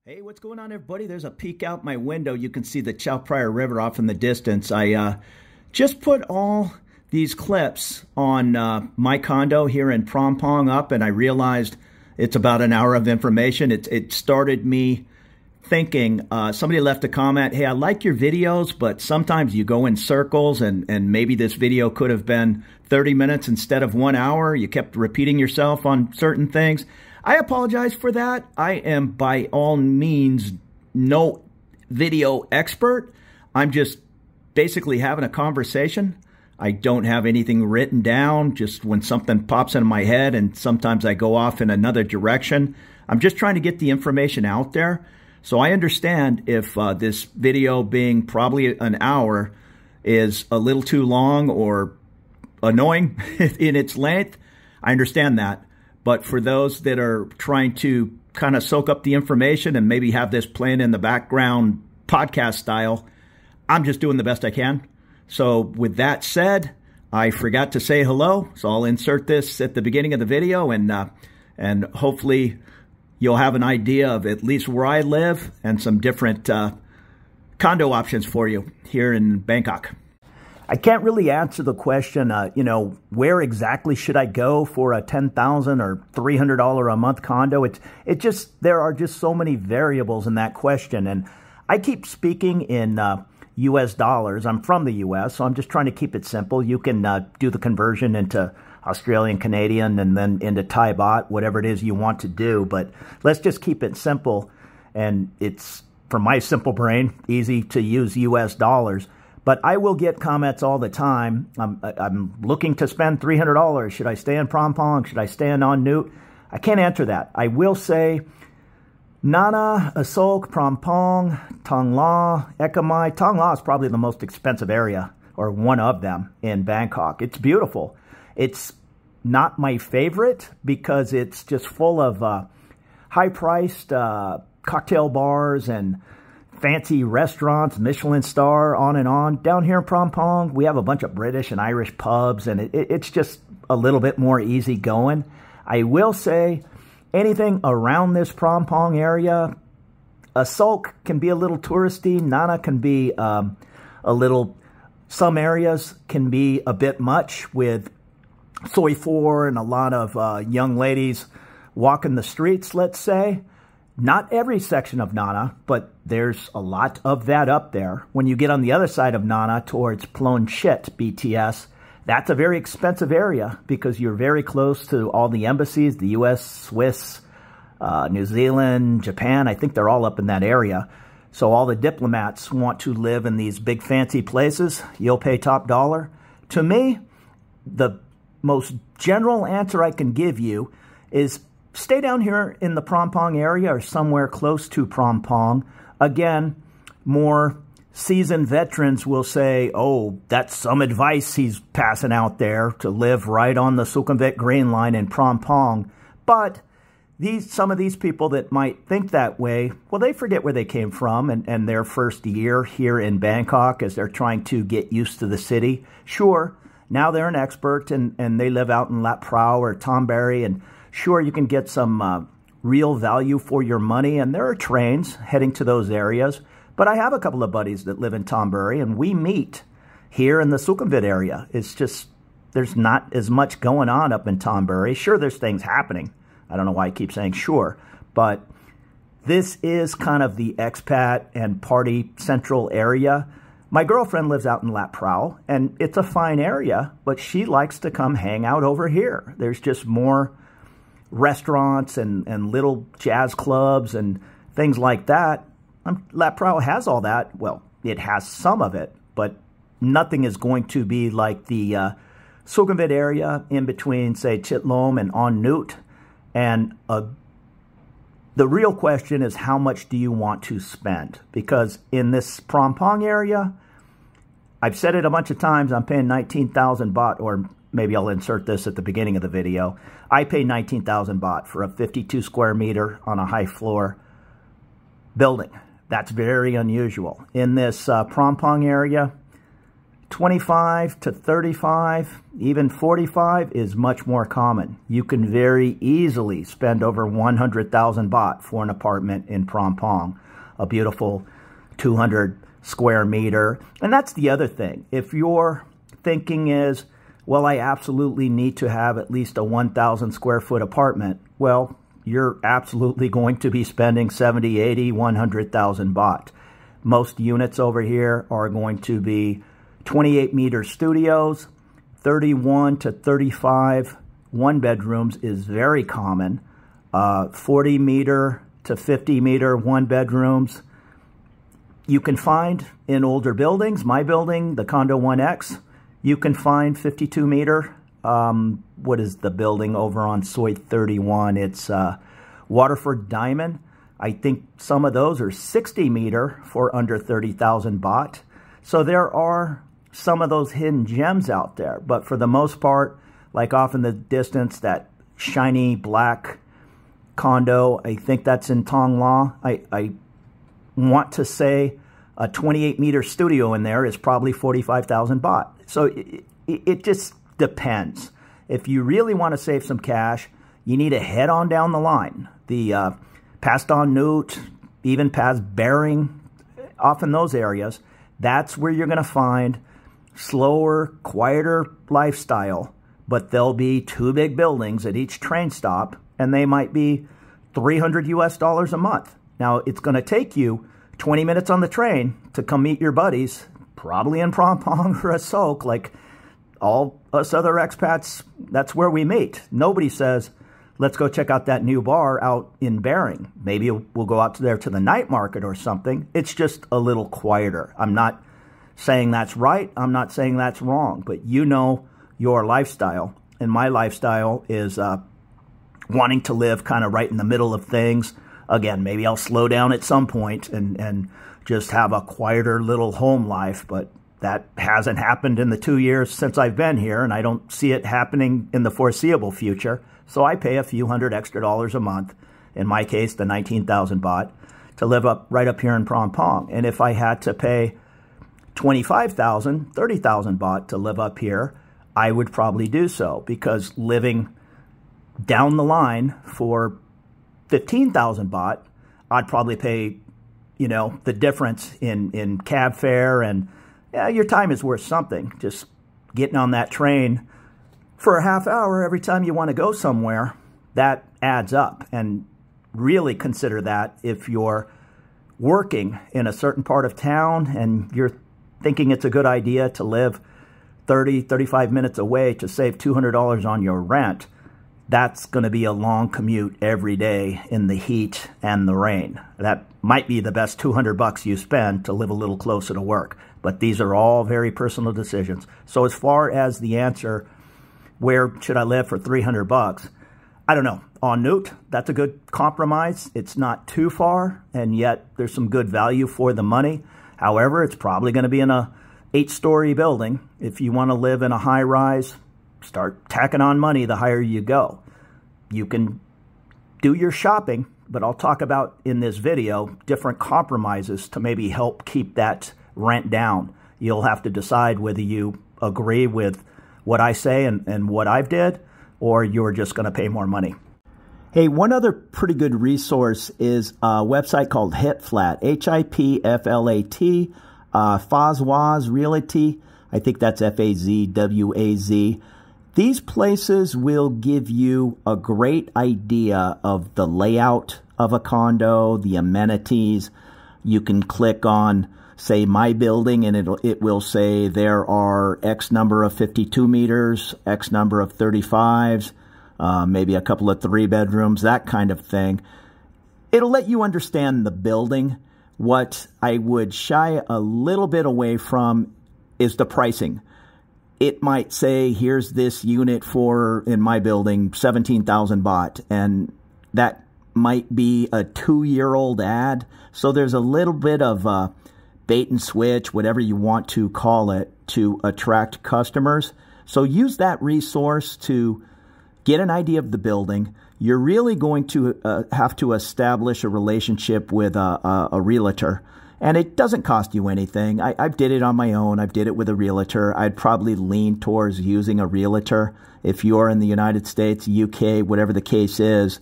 Hey, what's going on, everybody? There's a peek out my window. You can see the Chao Phraya River off in the distance. I just put all these clips on my condo here in Phrom Phong up, and I realized it's about an hour of information. It started me thinking. Somebody left a comment, hey, I like your videos, but sometimes you go in circles, and maybe this video could have been 30 minutes instead of 1 hour. You kept repeating yourself on certain things. I apologize for that. I am by all means no video expert. I'm just basically having a conversation. I don't have anything written down, just when something pops into my head, and sometimes I go off in another direction. I'm just trying to get the information out there. So I understand if this video being probably an hour is a little too long or annoying in its length. I understand that. But for those that are trying to kind of soak up the information and maybe have this playing in the background podcast style, I'm just doing the best I can. So with that said, I forgot to say hello. So I'll insert this at the beginning of the video, and hopefully you'll have an idea of at least where I live and some different condo options for you here in Bangkok. I can't really answer the question, where exactly should I go for a $10,000 or $300 a month condo? There are just so many variables in that question. And I keep speaking in US dollars. I'm from the US, so I'm just trying to keep it simple. You can do the conversion into Australian, Canadian, and then into Thai baht, whatever it is you want to do. But let's just keep it simple. And it's, for my simple brain, easy to use US dollars. But I will get comments all the time. I'm looking to spend $300. Should I stay in Phrom Phong? Should I stay in On Nut? I can't answer that. I will say Nana, Asok, Phrom Phong, Thong La, Ekamai. Thong La is probably the most expensive area, or one of them, in Bangkok. It's beautiful. It's not my favorite because it's just full of high-priced cocktail bars and fancy restaurants, Michelin star, on and on. Down here in Phrom Phong, we have a bunch of British and Irish pubs, and it's just a little bit more easy going. I will say anything around this Phrom Phong area, Asok can be a little touristy. Nana can be some areas can be a bit much with Soi Four and a lot of young ladies walking the streets, let's say. Not every section of Nana, but there's a lot of that up there. When you get on the other side of Nana towards Plon Chit, BTS, that's a very expensive area because you're very close to all the embassies, the US, Swiss, New Zealand, Japan. I think they're all up in that area. So all the diplomats want to live in these big fancy places. You'll pay top dollar. To me, the most general answer I can give you is stay down here in the Phrom Phong area or somewhere close to Phrom Phong. Again, more seasoned veterans will say, oh, that's some advice he's passing out there to live right on the Sukhumvit Green Line in Phrom Phong. But some of these people that might think that way, well, they forget where they came from and their first year here in Bangkok as they're trying to get used to the city. Sure, now they're an expert and they live out in Lat Phrao or Thonburi, and sure, you can get some real value for your money, and there are trains heading to those areas. But I have a couple of buddies that live in Thonburi, and we meet here in the Sukhumvit area. It's just, there's not as much going on up in Thonburi. Sure, there's things happening. I don't know why I keep saying sure, but this is kind of the expat and party central area. My girlfriend lives out in Lat Phrao, and it's a fine area, but she likes to come hang out over here. There's just more restaurants and little jazz clubs and things like that. Lat Phrao has all that. Well, it has some of it, but nothing is going to be like the Sukhumvit area in between, say, Chitlom and On Nut. And the real question is, how much do you want to spend? Because in this Phrom Phong area, I've said it a bunch of times, I'm paying 19,000 baht, or maybe I'll insert this at the beginning of the video. I pay 19,000 baht for a 52 square meter on a high floor building. That's very unusual. In this Phrom Phong area, 25 to 35, even 45 is much more common. You can very easily spend over 100,000 baht for an apartment in Prom, a beautiful 200 square meter. And that's the other thing. If your thinking is, well, I absolutely need to have at least a 1,000 square foot apartment, well, you're absolutely going to be spending 70, 80, 100,000 baht. Most units over here are going to be 28 meter studios, 31 to 35 one bedrooms is very common. 40 meter to 50 meter one bedrooms you can find in older buildings. My building, the Condo 1X, you can find 52 meter. What is the building over on Soi 31? It's Waterford Diamond. I think some of those are 60 meter for under 30,000 baht. So there are some of those hidden gems out there. But for the most part, like off in the distance, that shiny black condo, I think that's in Thong La. I want to say a 28 meter studio in there is probably 45,000 baht. So it just depends. If you really want to save some cash, you need to head on down the line. The past on Newt, even past Bering, off in those areas, that's where you're going to find slower, quieter lifestyle. But there'll be 2 big buildings at each train stop, and they might be $300 US a month. Now, it's going to take you 20 minutes on the train to come meet your buddies, probably in Prom or a Sok, like all us other expats, that's where we meet. Nobody says, let's go check out that new bar out in Bering. Maybe we'll go out there to the night market or something. It's just a little quieter. I'm not saying that's right. I'm not saying that's wrong. But you know your lifestyle. And my lifestyle is wanting to live kind of right in the middle of things. Again, maybe I'll slow down at some point and just have a quieter little home life. But that hasn't happened in the 2 years since I've been here, and I don't see it happening in the foreseeable future. So I pay a few $100 extra a month, in my case, the 19,000 baht, to live right up here in Prom. And if I had to pay 25,000, 30,000 baht to live up here, I would probably do so, because living down the line for 15,000 baht, I'd probably pay, the difference in cab fare, and your time is worth something. Just getting on that train for a half hour every time you want to go somewhere, that adds up. And really consider that if you're working in a certain part of town and you're thinking it's a good idea to live 30, 35 minutes away to save $200 on your rent. That's going to be a long commute every day in the heat and the rain. That might be the best $200 you spend to live a little closer to work. But these are all very personal decisions. So as far as the answer, where should I live for $300? I don't know. En Newt, that's a good compromise. It's not too far, and yet there's some good value for the money. However, it's probably going to be in a 8-story building. If you want to live in a high-rise, start tacking on money the higher you go. You can do your shopping, but I'll talk about in this video different compromises to maybe help keep that rent down. You'll have to decide whether you agree with what I say and what I've did, or you're just going to pay more money. Hey, one other pretty good resource is a website called HIPFLAT, H-I-P-F-L-A-T, Fazwaz Realty. I think that's F-A-Z-W-A-Z. These places will give you a great idea of the layout of a condo, the amenities. You can click on, say, my building, and it will say there are X number of 52 meters, X number of 35s, maybe a couple of 3-bedrooms, that kind of thing. It'll let you understand the building. What I would shy a little bit away from is the pricing. It might say, here's this unit for, in my building, 17,000 baht, and that might be a 2-year-old ad. So there's a little bit of bait and switch, whatever you want to call it, to attract customers. So use that resource to get an idea of the building. You're really going to have to establish a relationship with a realtor. And it doesn't cost you anything. I did it on my own. I did it with a realtor. I'd probably lean towards using a realtor if you're in the United States, UK, whatever the case is.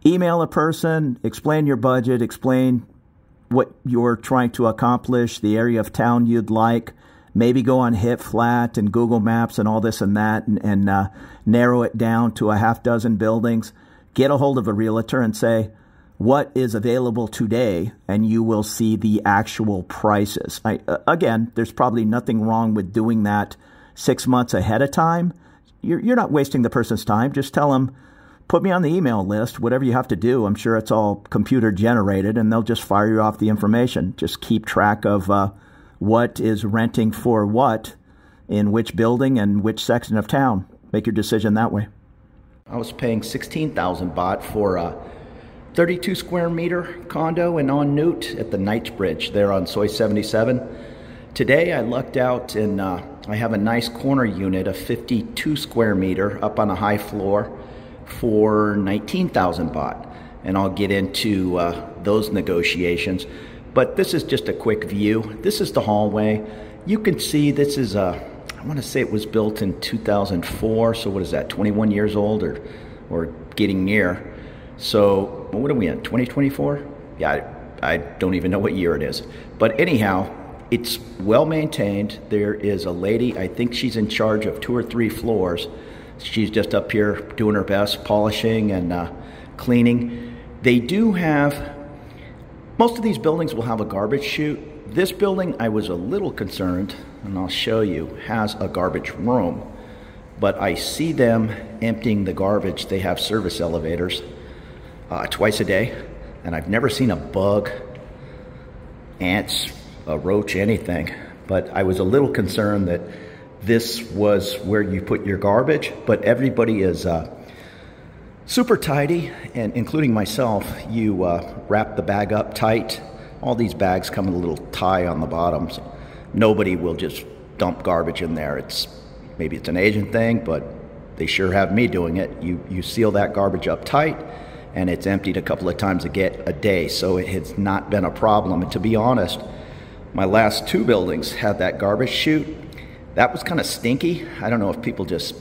Email a person, explain your budget, explain what you're trying to accomplish, the area of town you'd like. Maybe go on Hit Flat and Google Maps and all this and that and narrow it down to a half dozen buildings. Get a hold of a realtor and say, what is available today, and you will see the actual prices. Again, there's probably nothing wrong with doing that 6 months ahead of time. You're not wasting the person's time. Just tell them, put me on the email list, whatever you have to do. I'm sure it's all computer generated, and they'll just fire you off the information. Just keep track of what is renting for what in which building and which section of town. Make your decision that way. I was paying 16,000 baht for a 32 square meter condo in On Newt at the Knightsbridge there on Soi 77. Today I lucked out and I have a nice corner unit, a 52 square meter up on a high floor for 19,000 baht. And I'll get into those negotiations. But this is just a quick view. This is the hallway. You can see this is I want to say it was built in 2004. So what is that, 21 years old or getting near. So what are we in, 2024? Yeah, I don't even know what year it is. But anyhow, it's well maintained. There is a lady, I think she's in charge of 2 or 3 floors. She's just up here doing her best, polishing and cleaning. They do have, most of these buildings will have a garbage chute. This building, I was a little concerned, and I'll show you, has a garbage room. But I see them emptying the garbage. They have service elevators twice a day, and I've never seen a bug, ants, a roach, anything. But I was a little concerned that this was where you put your garbage, but everybody is super tidy, and including myself. You wrap the bag up tight. All these bags come with a little tie on the bottom, so nobody will just dump garbage in there. Maybe it's an Asian thing, but they sure have me doing it. You seal that garbage up tight, and it's emptied a couple of times a day, so it has not been a problem. And to be honest, my last 2 buildings had that garbage chute. That was kind of stinky. I don't know if people just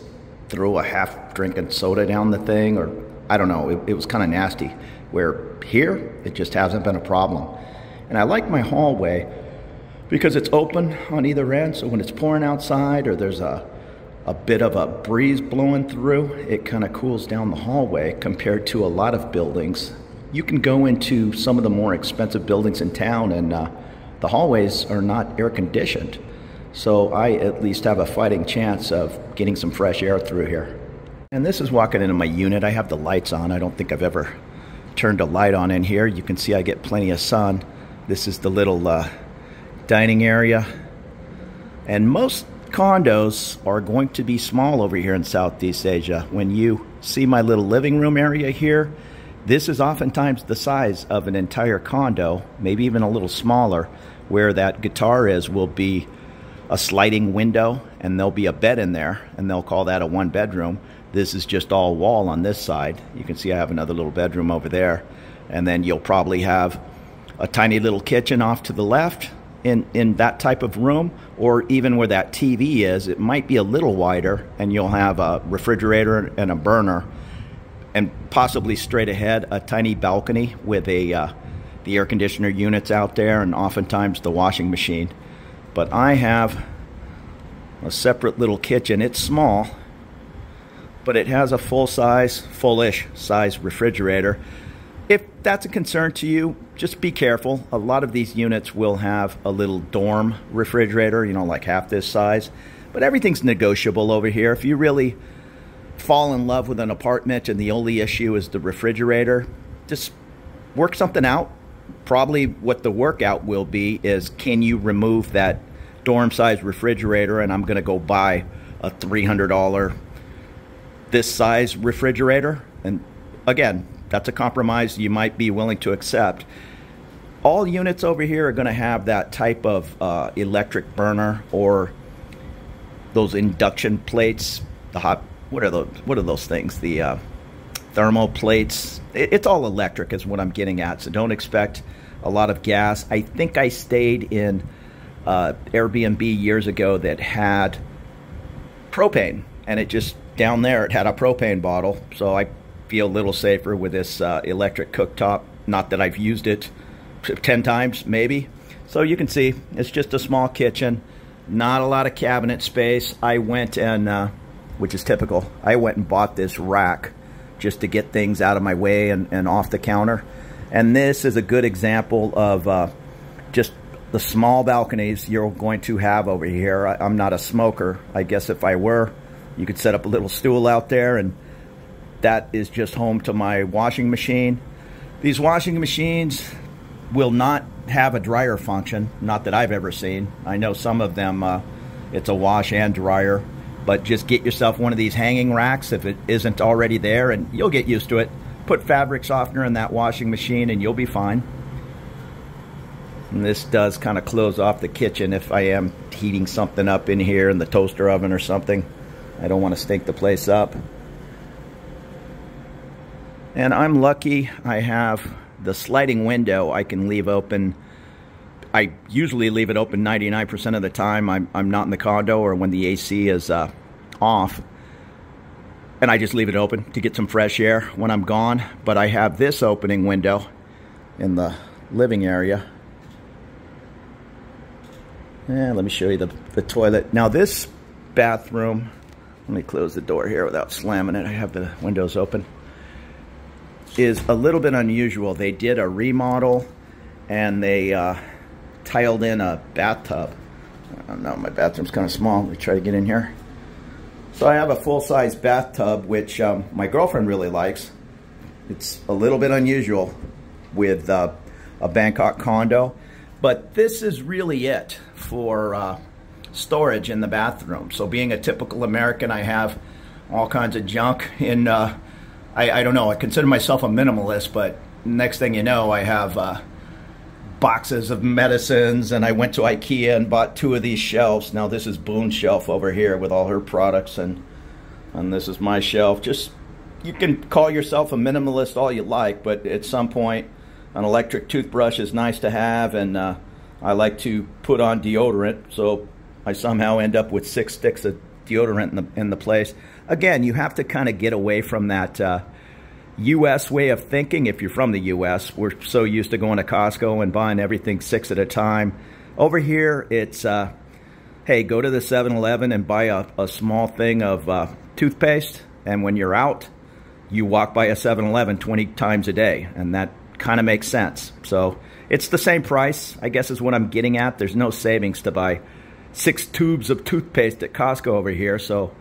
threw a half-drinking soda down the thing, or I don't know. It was kind of nasty. Where here, it just hasn't been a problem. And I like my hallway because it's open on either end, so when it's pouring outside or there's a bit of a breeze blowing through, it kind of cools down the hallway compared to a lot of buildings. You can go into some of the more expensive buildings in town and the hallways are not air conditioned. So I at least have a fighting chance of getting some fresh air through here. And this is walking into my unit. I have the lights on. I don't think I've ever turned a light on in here. You can see I get plenty of sun. This is the little dining area. And most condos are going to be small over here in Southeast Asia. When you see my little living room area here, this is oftentimes the size of an entire condo, maybe even a little smaller. Where that guitar is will be a sliding window, and there'll be a bed in there, and they'll call that a 1-bedroom. This is just all wall on this side. You can see I have another little bedroom over there, and then you'll probably have a tiny little kitchen off to the left in that type of room, or even where that TV is, it might be a little wider, and you'll have a refrigerator and a burner, and possibly straight ahead a tiny balcony with the air conditioner units out there, and oftentimes the washing machine. But I have a separate little kitchen. It's small, but it has a full-ish size refrigerator. If that's a concern to you, just be careful. A lot of these units will have a little dorm refrigerator, you know, like half this size. But everything's negotiable over here. If you really fall in love with an apartment and the only issue is the refrigerator, just work something out. Probably what the workout will be is, can you remove that dorm size refrigerator, and I'm going to go buy a $300 this size refrigerator. And again, that's a compromise you might be willing to accept. All units over here are going to have that type of electric burner, or those induction plates, the hot, what are those things, the thermal plates. It's all electric is what I'm getting at, so don't expect a lot of gas. I think I stayed in Airbnb years ago that had propane, and it just down there it had a propane bottle, so I feel a little safer with this electric cooktop. Not that I've used it 10 times maybe. So you can see it's just a small kitchen, not a lot of cabinet space. I went and which is typical, I went and bought this rack just to get things out of my way and off the counter. And this is a good example of just the small balconies you're going to have over here. I'm not a smoker. I guess if I were, you could set up a little stool out there, and that is just home to my washing machine. These washing machines will not have a dryer function, not that I've ever seen. I know some of them, it's a wash and dryer, but just get yourself one of these hanging racks if it isn't already there, and you'll get used to it. Put fabric softener in that washing machine and you'll be fine. And this does kind of close off the kitchen if I am heating something up in here in the toaster oven or something. I don't want to stink the place up. And I'm lucky I have the sliding window I can leave open. I usually leave it open 99% of the time I'm not in the condo or when the AC is off. And I just leave it open to get some fresh air when I'm gone. But I have this opening window in the living area. And let me show you the toilet. Now this bathroom, let me close the door here without slamming it. I have the windows open. Is a little bit unusual. They did a remodel and they tiled in a bathtub. I don't know, my bathroom's kind of small. Let me try to get in here. So I have a full-size bathtub, which my girlfriend really likes. It's a little bit unusual with a Bangkok condo, but this is really it for storage in the bathroom. So being a typical American, I have all kinds of junk in, I don't know, I consider myself a minimalist, but next thing you know, I have boxes of medicines, and I went to IKEA and bought 2 of these shelves. Now this is Boone's shelf over here with all her products, and this is my shelf. Just, you can call yourself a minimalist all you like, but at some point an electric toothbrush is nice to have, and I like to put on deodorant, so I somehow end up with 6 sticks of deodorant in the place. Again, you have to kind of get away from that U.S. way of thinking. If you're from the U.S., we're so used to going to Costco and buying everything 6 at a time. Over here, it's, hey, go to the 7-Eleven and buy a small thing of toothpaste, and when you're out, you walk by a 7-Eleven 20 times a day, and that kind of makes sense. So it's the same price, I guess is what I'm getting at. There's no savings to buy 6 tubes of toothpaste at Costco over here. So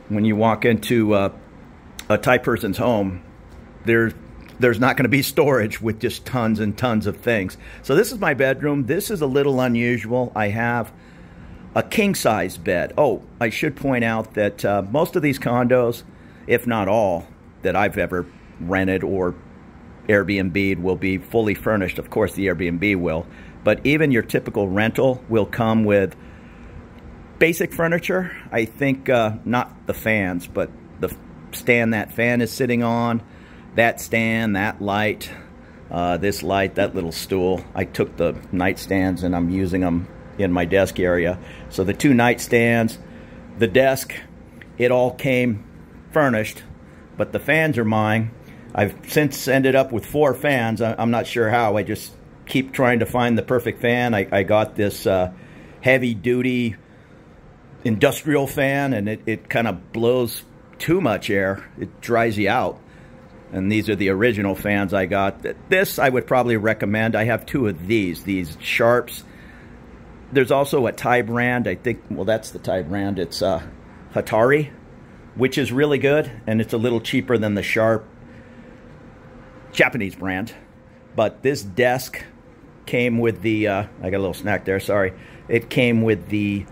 when you walk into a Thai person's home, there's not going to be storage with just tons and tons of things. So this is my bedroom. This is a little unusual. I have a king-size bed. Oh, I should point out that most of these condos, if not all, that I've ever rented or Airbnb'd will be fully furnished. Of course, the Airbnb will. But even your typical rental will come with basic furniture. I think not the fans, but the stand that fan is sitting on, that stand, that light, this light, that little stool. I took the nightstands and I'm using them in my desk area. So the 2 nightstands, the desk, it all came furnished, but the fans are mine. I've since ended up with 4 fans. I'm not sure how. I just keep trying to find the perfect fan. I got this heavy-duty industrial fan, and it kind of blows too much air. It dries you out. And these are the original fans I got. This I would probably recommend. I have 2 of these Sharps. There's also a Thai brand. I think, well, that's the Thai brand. It's Hatari, which is really good, and it's a little cheaper than the Sharp Japanese brand. But this desk came with the, I got a little snack there, sorry. It came with the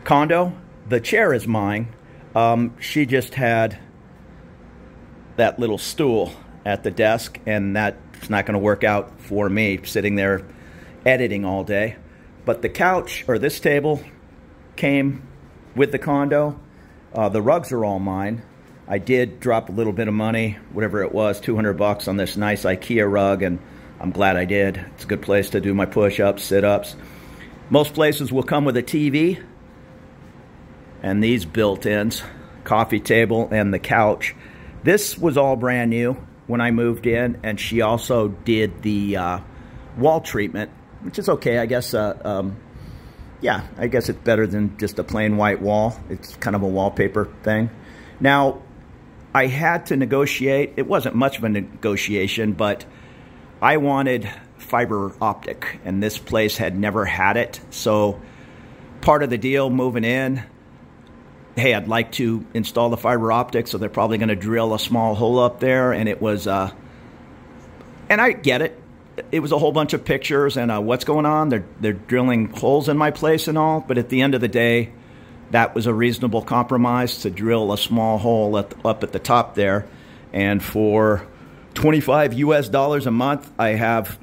Condo. The chair is mine. She just had that little stool at the desk, and that's not going to work out for me sitting there editing all day. But the couch, or this table, came with the Condo. The rugs are all mine. I did drop a little bit of money, whatever it was, 200 bucks on this nice IKEA rug, and I'm glad I did. It's a good place to do my push-ups, sit-ups. Most places will come with a TV and these built-ins, coffee table and the couch. This was all brand new when I moved in, and she also did the wall treatment, which is okay, I guess. Yeah, I guess it's better than just a plain white wall. It's kind of a wallpaper thing. Now, I had to negotiate. It wasn't much of a negotiation, but I wanted fiber optic, and this place had never had it. So part of the deal moving in, hey, I'd like to install the fiber optic, so they're probably going to drill a small hole up there. And it was, and I get it. It was a whole bunch of pictures and what's going on. They're drilling holes in my place and all, but at the end of the day, that was a reasonable compromise to drill a small hole up at the top there. And for $25 US a month, I have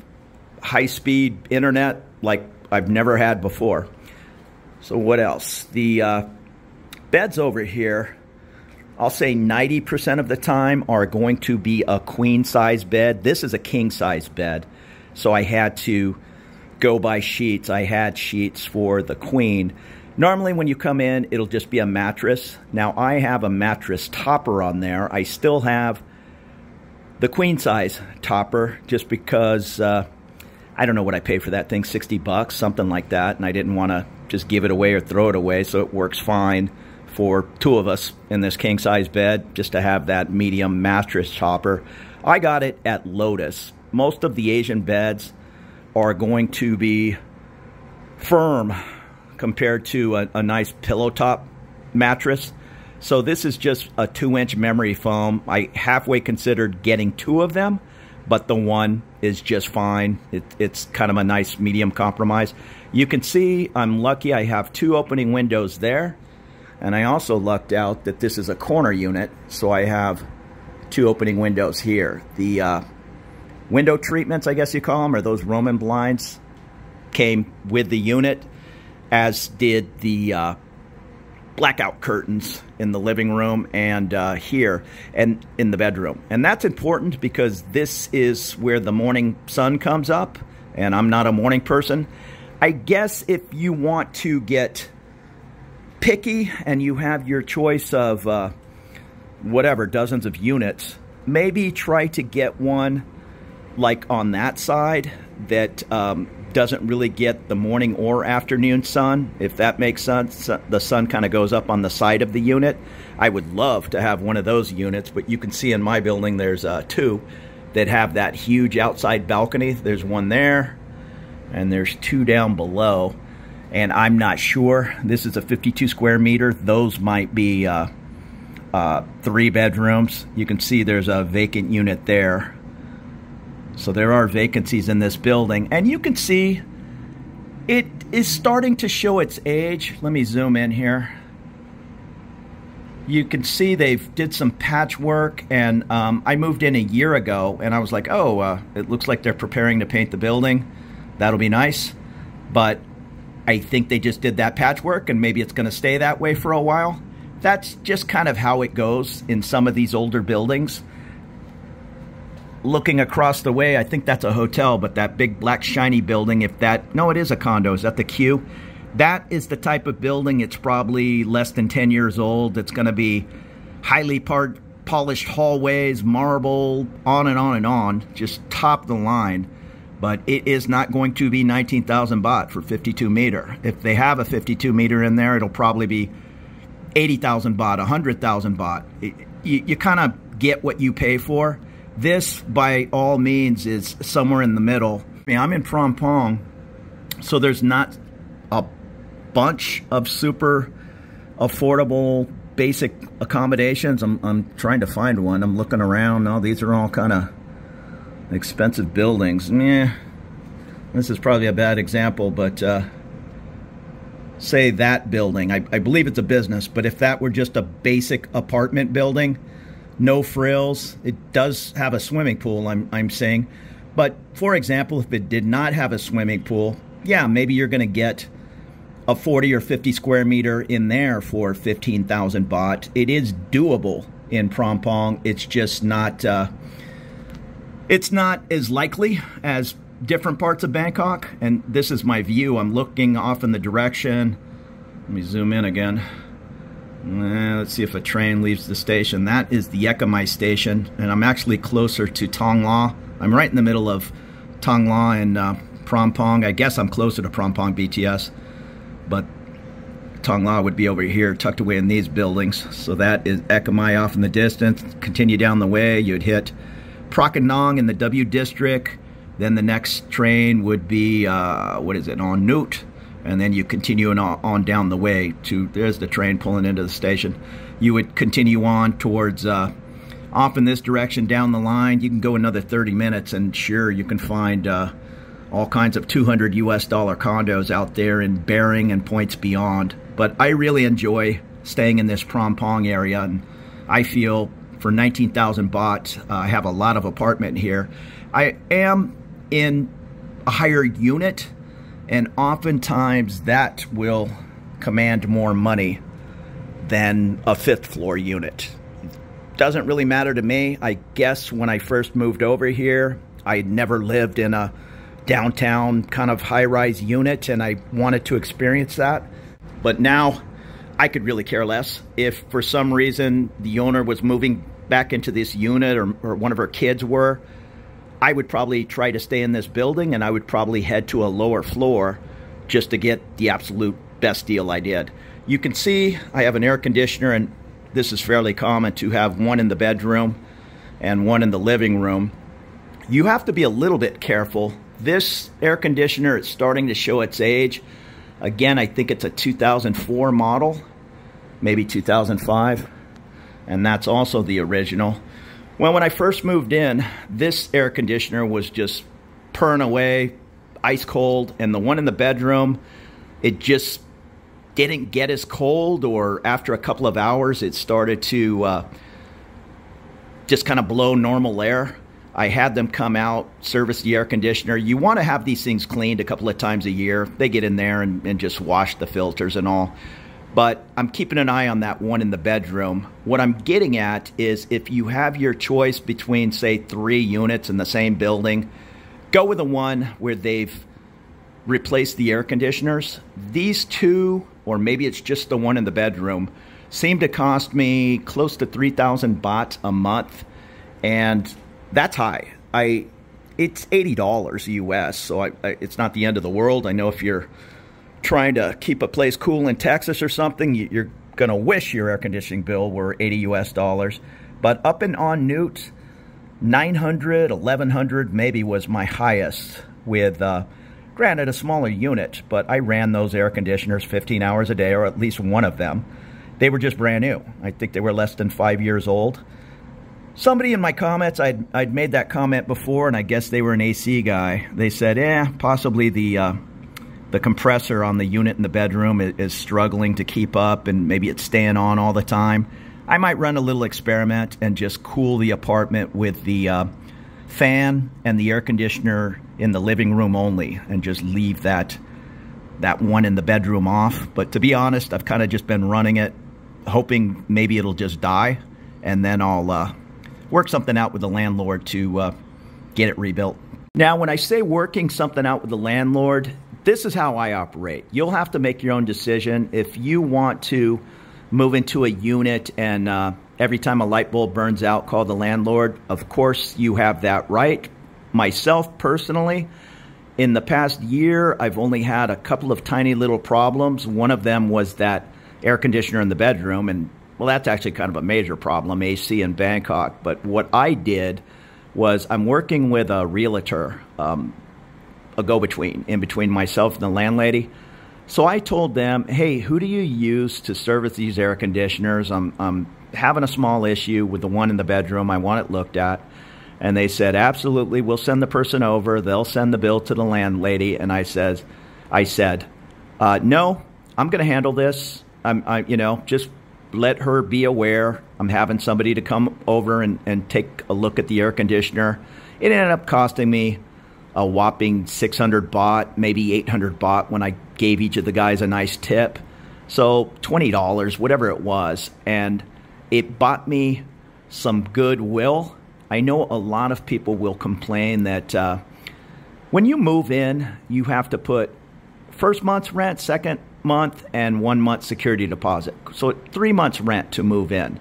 high-speed internet like I've never had before. So what else? The beds over here, I'll say 90% of the time are going to be a queen-size bed. This is a king-size bed. So I had to go by sheets. I had sheets for the queen. Normally when you come in, it'll just be a mattress. Now I have a mattress topper on there. I still have the queen size topper just because, I don't know what I paid for that thing, 60 bucks, something like that. And I didn't want to just give it away or throw it away. So it works fine for two of us in this king size bed, just to have that medium mattress topper. I got it at Lotus. Most of the Asian beds are going to be firm compared to a nice pillow top mattress. So this is just a 2-inch memory foam. I halfway considered getting 2 of them, but the one is just fine. It's kind of a nice medium compromise. You can see I'm lucky I have 2 opening windows there. And I also lucked out that this is a corner unit, so I have 2 opening windows here. The window treatments, I guess you call them, or those Roman blinds, came with the unit, as did the blackout curtains in the living room and here and in the bedroom. And that's important because this is where the morning sun comes up, and I'm not a morning person. I guess if you want to get picky and you have your choice of whatever, dozens of units, maybe try to get one like on that side that doesn't really get the morning or afternoon sun, if that makes sense. The sun kind of goes up on the side of the unit. I would love to have one of those units, but you can see in my building there's 2 that have that huge outside balcony. There's one there, and there's 2 down below. And I'm not sure. This is a 52 square meter. Those might be 3 bedrooms. You can see there's a vacant unit there. So there are vacancies in this building. And you can see it is starting to show its age. Let me zoom in here. You can see they've did some patchwork. And I moved in a year ago. And I was like, oh, it looks like they're preparing to paint the building. That'll be nice. But I think they just did that patchwork, and maybe it's going to stay that way for a while. That's just kind of how it goes in some of these older buildings. Looking across the way, I think that's a hotel, but that big black shiny building, if that, no, it is a condo. Is that the Q? That is the type of building, it's probably less than 10 years old. It's going to be highly polished hallways, marble, on and on and on, just top of the line. But it is not going to be 19,000 baht for 52 meter. If they have a 52 meter in there, it'll probably be 80,000 baht, 100,000 baht. You kind of get what you pay for. This, by all means, is somewhere in the middle. I mean, I'm in Phrom Phong, so there's not a bunch of super affordable basic accommodations. I'm trying to find one. I'm looking around. No, these are all kind of expensive buildings. This is probably a bad example, but say that building. I believe it's a business, but if that were just a basic apartment building, no frills, it does have a swimming pool, I'm saying. But for example, if it did not have a swimming pool, yeah, maybe you're going to get a 40 or 50 square meter in there for 15,000 baht. It is doable in Prompong. It's just not, it's not as likely as different parts of Bangkok. And this is my view. I'm looking off in the direction. Let me zoom in again. Let's see if a train leaves the station. That is the Expat station, and I'm actually closer to Thong La. I'm right in the middle of Thong La and Prompong. I guess I'm closer to Prompong BTS, but Thong La would be over here, tucked away in these buildings. So that is Expat off in the distance. Continue down the way, you'd hit Prakanong in the W district. Then the next train would be, what is it, on Nut. And then you continue on down the way to, there's the train pulling into the station. You would continue on towards, off in this direction down the line. You can go another 30 minutes and sure, you can find all kinds of $200 US condos out there in Bering and points beyond. But I really enjoy staying in this Prompong area, and I feel for 19,000 baht, I have a lot of apartment here. I am in a higher unit, and oftentimes that will command more money than a 5th floor unit. Doesn't really matter to me. I guess when I first moved over here, I never lived in a downtown kind of high-rise unit, and I wanted to experience that. But now I could really care less. If for some reason the owner was moving back into this unit, or one of her kids were, I would probably try to stay in this building, and I would probably head to a lower floor just to get the absolute best deal I did. You can see I have an air conditioner, and this is fairly common to have one in the bedroom and one in the living room. You have to be a little bit careful. This air conditioner is starting to show its age. Again, I think it's a 2004 model, maybe 2005, and that's also the original. Well, when I first moved in, this air conditioner was just purring away, ice cold, and the one in the bedroom, it just didn't get as cold, or after a couple of hours, it started to just kind of blow normal air. I had them come out, service the air conditioner. You want to have these things cleaned a couple of times a year. They get in there and just wash the filters and all. But I'm keeping an eye on that one in the bedroom. What I'm getting at is if you have your choice between, say, 3 units in the same building, go with the one where they've replaced the air conditioners. These 2, or maybe it's just the one in the bedroom, seem to cost me close to 3,000 baht a month. And that's high. It's $80 US, so it's not the end of the world. I know if you're trying to keep a place cool in Texas or something, you're going to wish your air conditioning bill were $80 US. But up and on Newt, 900, 1100 maybe was my highest with, granted, a smaller unit, but I ran those air conditioners 15 hours a day, or at least one of them. They were just brand new. I think they were less than 5 years old. Somebody in my comments, I'd made that comment before, and I guess they were an AC guy. They said, possibly the compressor on the unit in the bedroom is struggling to keep up, and maybe it's staying on all the time. I might run a little experiment and just cool the apartment with the fan and the air conditioner in the living room only, and just leave that one in the bedroom off. But to be honest, I've kind of just been running it, hoping maybe it'll just die, and then I'll work something out with the landlord to get it rebuilt. Now, when I say working something out with the landlord, this is how I operate. You'll have to make your own decision. If you want to move into a unit and every time a light bulb burns out, call the landlord, of course you have that right. Myself, personally, in the past year, I've only had a couple of tiny little problems. One of them was that air conditioner in the bedroom, and well, that's actually kind of a major problem, AC in Bangkok. But what I did was I'm working with a realtor, a go-between, in between myself and the landlady. So I told them, hey, who do you use to service these air conditioners? I'm having a small issue with the one in the bedroom. I want it looked at. And they said, absolutely, we'll send the person over. They'll send the bill to the landlady. And I said, no, I'm going to handle this. Just let her be aware. I'm having somebody to come over and take a look at the air conditioner. It ended up costing me a whopping 600 baht, maybe 800 baht when I gave each of the guys a nice tip. So $20, whatever it was. And it bought me some goodwill. I know a lot of people will complain that when you move in, you have to put first month's rent, second month, and 1 month security deposit. So 3 months rent to move in.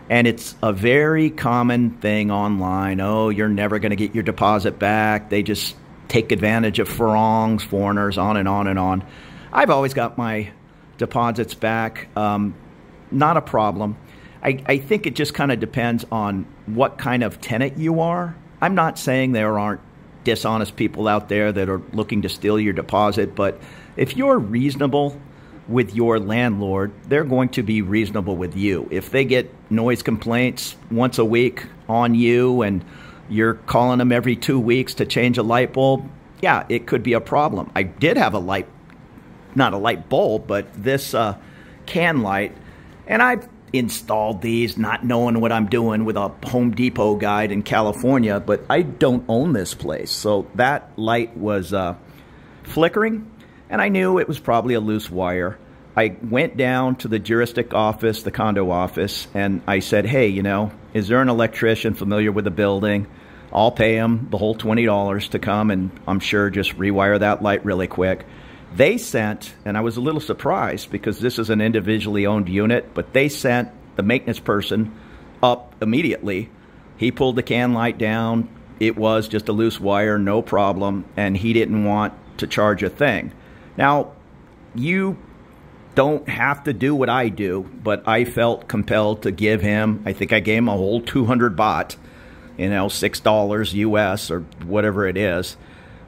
And it's a very common thing online. Oh, you're never going to get your deposit back. They just take advantage of foreigners, on and on and on. I've always got my deposits back. Not a problem. I think it just kind of depends on what kind of tenant you are. I'm not saying there aren't dishonest people out there that are looking to steal your deposit, but if you're reasonable with your landlord, they're going to be reasonable with you. If they get noise complaints once a week on you and you're calling them every 2 weeks to change a light bulb, yeah, it could be a problem. I did have not a light bulb, but this can light, and I've installed these not knowing what I'm doing with a Home Depot guide in California, but I don't own this place. So that light was flickering, and I knew it was probably a loose wire. I went down to the juristic office, the condo office, and I said, hey, you know, is there an electrician familiar with the building? I'll pay him the whole $20 to come and I'm sure just rewire that light really quick. They sent, and I was a little surprised because this is an individually owned unit, but they sent the maintenance person up immediately. He pulled the can light down. It was just a loose wire, no problem, and he didn't want to charge a thing. Now, you don't have to do what I do, but I felt compelled to give him, I think I gave him a whole 200 baht, you know, $6 US or whatever it is.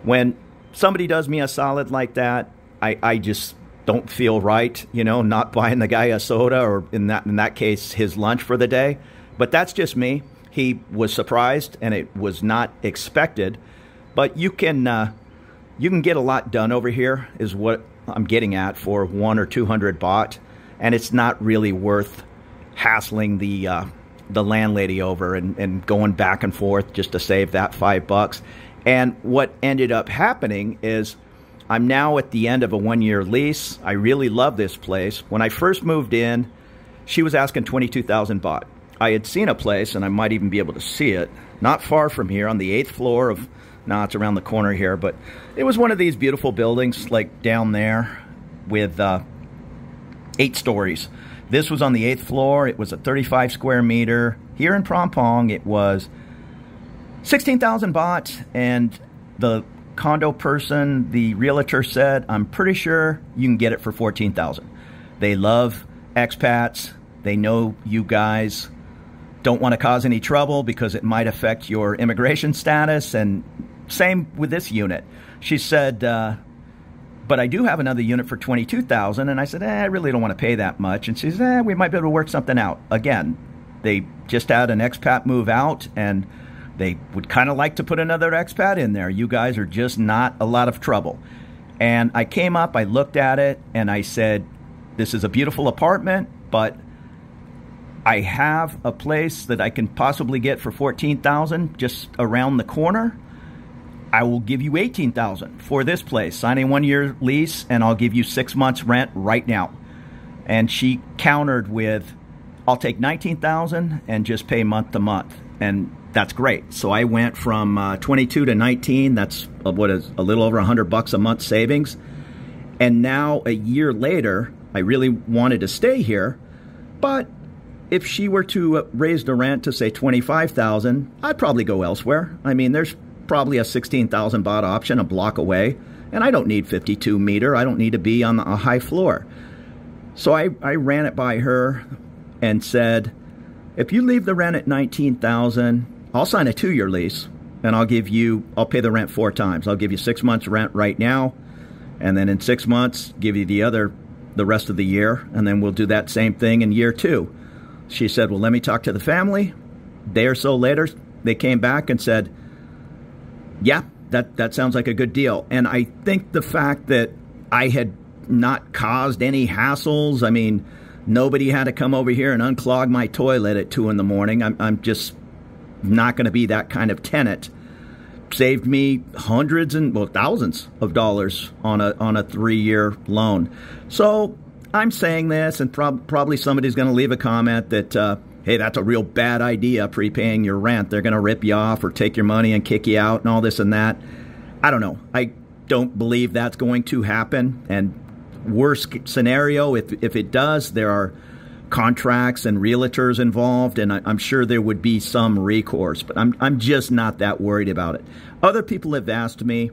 When somebody does me a solid like that, I just don't feel right, you know, not buying the guy a soda or in that case his lunch for the day. But that's just me. He was surprised and it was not expected. But you can get a lot done over here is what I'm getting at for 100 or 200 baht, and it's not really worth hassling the landlady over and going back and forth just to save that $5. And what ended up happening is I'm now at the end of a 1-year lease. I really love this place. When I first moved in, she was asking 22,000 baht. I had seen a place, and I might even be able to see it, not far from here on the 8th floor of, no, it's around the corner here, but it was one of these beautiful buildings like down there with 8 stories. This was on the 8th floor. It was a 35 square meter. Here in Prompong, it was 16,000 baht, and the condo person, the realtor said, I'm pretty sure you can get it for 14,000. They love expats. They know you guys don't want to cause any trouble because it might affect your immigration status, and same with this unit. She said, but I do have another unit for 22,000, and I said, I really don't want to pay that much. And she said, we might be able to work something out. Again, they just had an expat move out, and they would kind of like to put another expat in there. You guys are just not a lot of trouble. And I came up, I looked at it, and I said, this is a beautiful apartment, but I have a place that I can possibly get for 14,000 just around the corner. I will give you 18,000 for this place. Sign a 1-year lease, and I'll give you 6 months rent right now. And she countered with, I'll take 19,000 and just pay month to month. And that's great. So I went from 22 to 19. That's what is a little over $100 a month savings. And now a year later, I really wanted to stay here, but if she were to raise the rent to say 25,000, I'd probably go elsewhere. I mean, there's probably a 16,000 baht option a block away, and I don't need 52 meter. I don't need to be on a high floor. So I ran it by her and said, if you leave the rent at 19,000, I'll sign a 2-year lease, and I'll pay the rent 4 times. I'll give you 6 months rent right now, and then in 6 months, give you the rest of the year, and then we'll do that same thing in year 2. She said, well, let me talk to the family. A day or so later, they came back and said, yeah, that sounds like a good deal. And I think the fact that I had not caused any hassles, I mean, nobody had to come over here and unclog my toilet at 2 in the morning. I'm just not going to be that kind of tenant. Saved me hundreds and, well, thousands of dollars on a 3-year loan. So I'm saying this, and probably somebody's going to leave a comment that hey, that's a real bad idea, prepaying your rent. They're going to rip you off or take your money and kick you out and all this and that. I don't know. I don't believe that's going to happen. And worst scenario, if it does, there are contracts and realtors involved, and I'm sure there would be some recourse, but I'm just not that worried about it. Other people have asked me,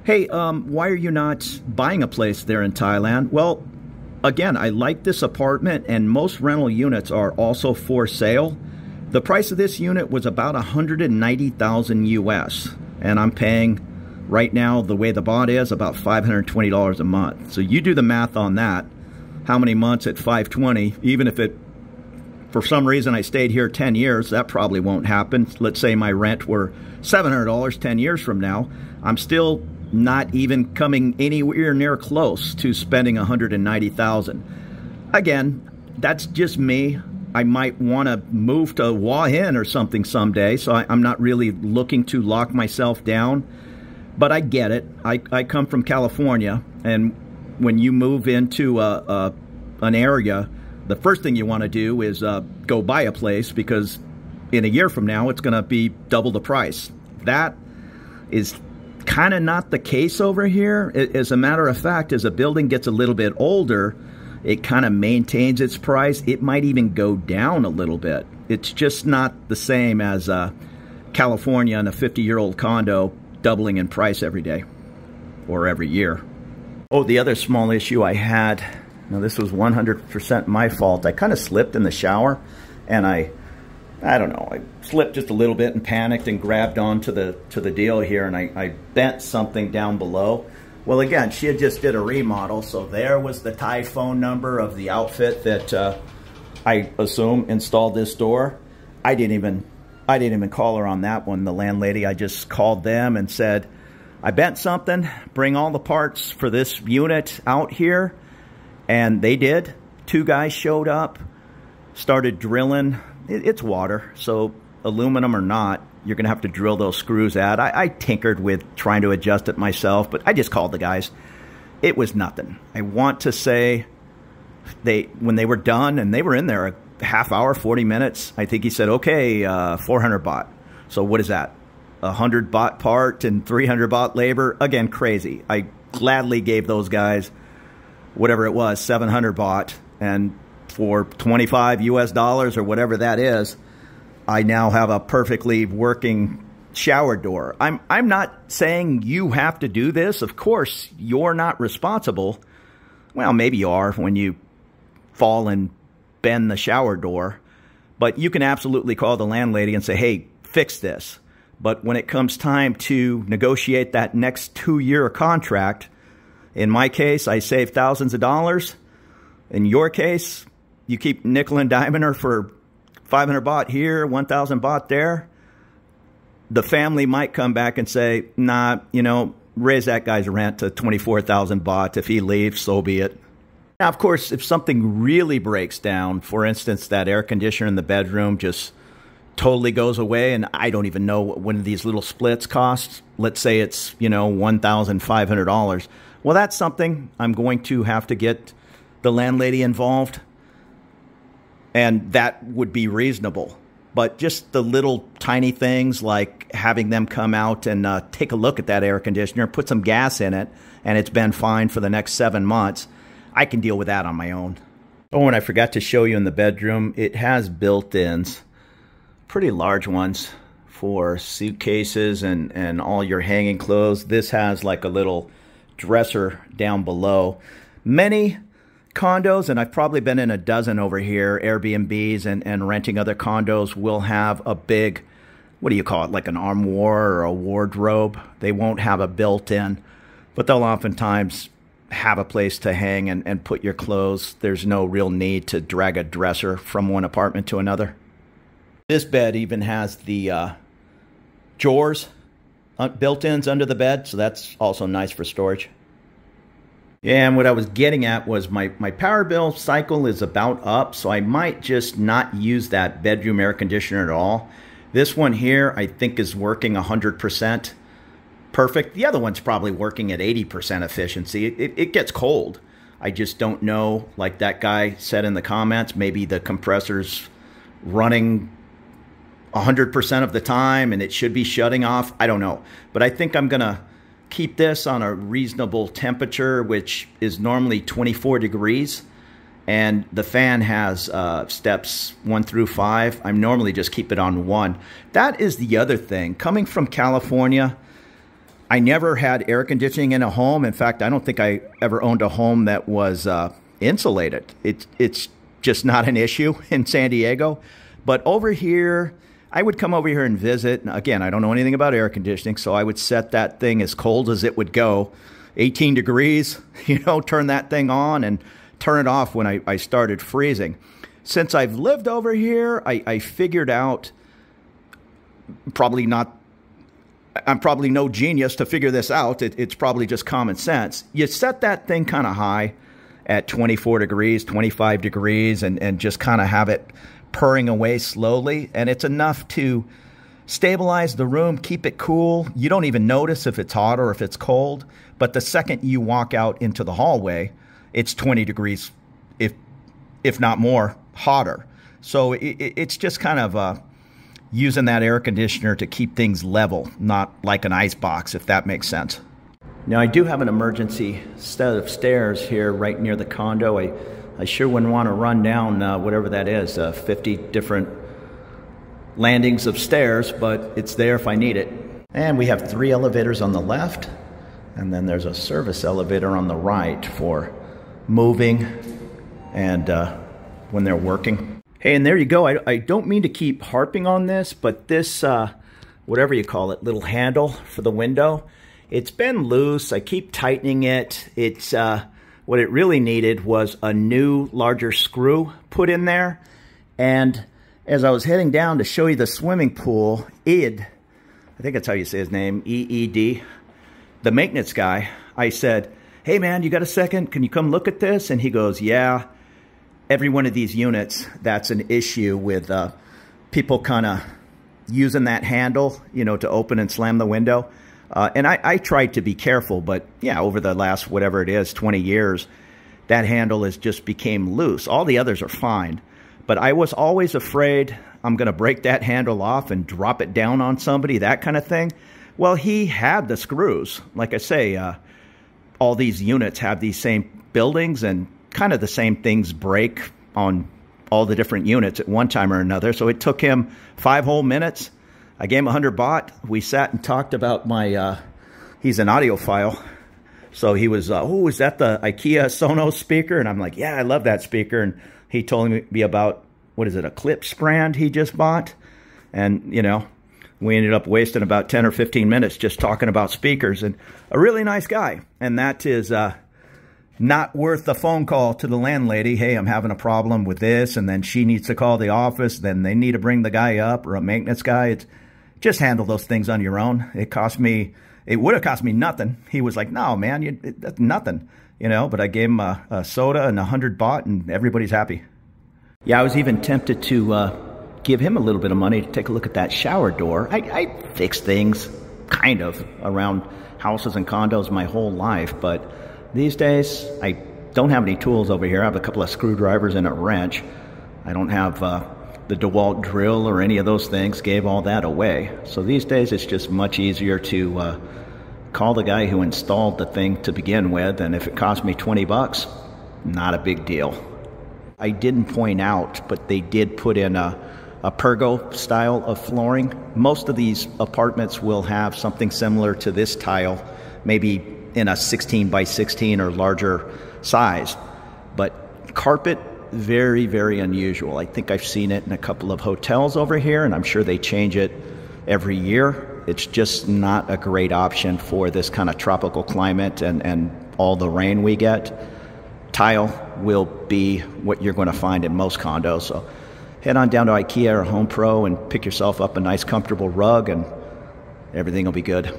hey, why are you not buying a place there in Thailand? Well, again, I like this apartment, and most rental units are also for sale. The price of this unit was about $190,000 US, and I'm paying right now, the way the bot is, about $520 a month. So you do the math on that. How many months at $520? Even if it, for some reason, I stayed here 10 years, that probably won't happen. Let's say my rent were $700 10 years from now. I'm still not even coming anywhere near close to spending $190,000. Again, that's just me. I might want to move to Hua Hin or something someday, so I'm not really looking to lock myself down. But I get it. I come from California, and when you move into an area, the first thing you want to do is go buy a place, because in a year from now, it's going to be double the price. That is kind of not the case over here. As a matter of fact, as a building gets a little bit older, it kind of maintains its price. It might even go down a little bit. It's just not the same as California and a 50-year-old condo doubling in price every day or every year. Oh, the other small issue I had, now this was 100% my fault. I kind of slipped in the shower, and I don't know, I slipped just a little bit and panicked and grabbed onto the deal here, and I bent something down below. Well, again, she had just did a remodel, so there was the Thai phone number of the outfit that I assume installed this door. I didn't even call her on that one, the landlady. I just called them and said, I bent something, bring all the parts for this unit out here. And they did. 2 guys showed up, started drilling. It's water, so aluminum or not, you're going to have to drill those screws out. I tinkered with trying to adjust it myself, but I just called the guys. It was nothing. I want to say when they were done, and they were in there a half hour, 40 minutes, I think he said, okay, 400 baht. So what is that? 100 baht part and 300 baht labor. Again, crazy. I gladly gave those guys whatever it was, 700 baht, and for 25 US dollars or whatever that is, I now have a perfectly working shower door. I'm not saying you have to do this. Of course, you're not responsible. Well, maybe you are when you fall and bend the shower door, but you can absolutely call the landlady and say, hey, fix this. But when it comes time to negotiate that next 2-year contract, in my case, I save thousands of dollars. In your case, you keep nickel and diming her for 500 baht here, 1,000 baht there. The family might come back and say, nah, you know, raise that guy's rent to 24,000 baht. If he leaves, so be it. Now, of course, if something really breaks down, for instance, that air conditioner in the bedroom just totally goes away, and I don't even know what one of these little splits costs. Let's say it's, you know, $1,500. Well, that's something I'm going to have to get the landlady involved, and that would be reasonable. But just the little tiny things like having them come out and take a look at that air conditioner, put some gas in it, and it's been fine for the next 7 months, I can deal with that on my own. Oh, and I forgot to show you in the bedroom, it has built-ins, pretty large ones for suitcases and all your hanging clothes. This has like a little dresser down below. Many condos, and I've probably been in a dozen over here, Airbnbs and renting other condos, will have a big, what do you call it, like an armoire or a wardrobe. They won't have a built-in, but they'll oftentimes have a place to hang and put your clothes. There's no real need to drag a dresser from one apartment to another. This bed even has the drawers, built-ins under the bed, so that's also nice for storage. Yeah, and what I was getting at was my power bill cycle is about up, so I might just not use that bedroom air conditioner at all. This one here, I think, is working 100% perfect. The other one's probably working at 80% efficiency. It gets cold. I just don't know, like that guy said in the comments, maybe the compressor's running 100% of the time and it should be shutting off. I don't know. But I think I'm going to keep this on a reasonable temperature, which is normally 24 degrees. And the fan has steps 1 through 5. I normally just keep it on 1. That is the other thing. Coming from California, I never had air conditioning in a home. In fact, I don't think I ever owned a home that was insulated. It's just not an issue in San Diego. But over here, I would come over here and visit. Again, I don't know anything about air conditioning, so I would set that thing as cold as it would go. 18 degrees, turn that thing on and turn it off when I started freezing. Since I've lived over here, I figured out, I'm probably no genius to figure this out. It's probably just common sense. You set that thing kind of high at 24 degrees, 25 degrees, and just kind of have it purring away slowly. And it's enough to stabilize the room, keep it cool. You don't even notice if it's hot or if it's cold. But the second you walk out into the hallway, it's 20 degrees, if not more, hotter. So it's just kind of using that air conditioner to keep things level, not like an ice box, if that makes sense. Now, I do have an emergency set of stairs here right near the condo. I sure wouldn't want to run down whatever that is, 50 different landings of stairs, but it's there if I need it. And we have 3 elevators on the left, and then there's a service elevator on the right for moving and when they're working. Hey, and there you go. I don't mean to keep harping on this, but this, whatever you call it, little handle for the window, it's been loose. I keep tightening it. It's what it really needed was a new, larger screw put in there. And as I was heading down to show you the swimming pool, Ed, I think that's how you say his name, E-E-D, the maintenance guy, I said, "Hey man, you got a second? Can you come look at this?" And he goes, "Yeah, every one of these units, that's an issue with people kind of using that handle, to open and slam the window." And I tried to be careful, but yeah, over the last, whatever it is, 20 years, that handle has just became loose. All the others are fine. But I was always afraid I'm going to break that handle off and drop it down on somebody, that kind of thing. Well, he had the screws. Like I say, all these units have these same buildings, and kind of the same things break on all the different units at one time or another. So it took him 5 whole minutes. I gave him 100 baht. We sat and talked about my, he's an audiophile. So he was, "Oh, is that the IKEA Sonos speaker?" And I'm like, "Yeah, I love that speaker." And he told me about, what is it, a Clips brand he just bought. And, we ended up wasting about 10 or 15 minutes just talking about speakers. And a really nice guy. And that is not worth the phone call to the landlady. "Hey, I'm having a problem with this." And then she needs to call the office. Then they need to bring the guy up, or a maintenance guy. It's just handle those things on your own. It would have cost me nothing. He was like, "No, man, that's nothing." But I gave him a soda and 100 baht, and everybody's happy. Yeah, I was even tempted to give him a little bit of money to take a look at that shower door. I fix things, kind of, around houses and condos my whole life, but these days, I don't have any tools over here. I have a couple of screwdrivers and a wrench. I don't have the DeWalt drill or any of those things. Gave all that away. So these days, it's just much easier to call the guy who installed the thing to begin with, and if it cost me 20 bucks, not a big deal. I didn't point out, but they did put in a pergo style of flooring. Most of these apartments will have something similar to this tile, maybe in a 16 by 16 or larger size. But carpet, very, very unusual. I think I've seen it in a couple of hotels over here, and I'm sure they change it every year. It's just not a great option for this kind of tropical climate and all the rain we get. Tile will be what you're going to find in most condos. So head on down to IKEA or Home Pro and pick yourself up a nice comfortable rug, and everything will be good.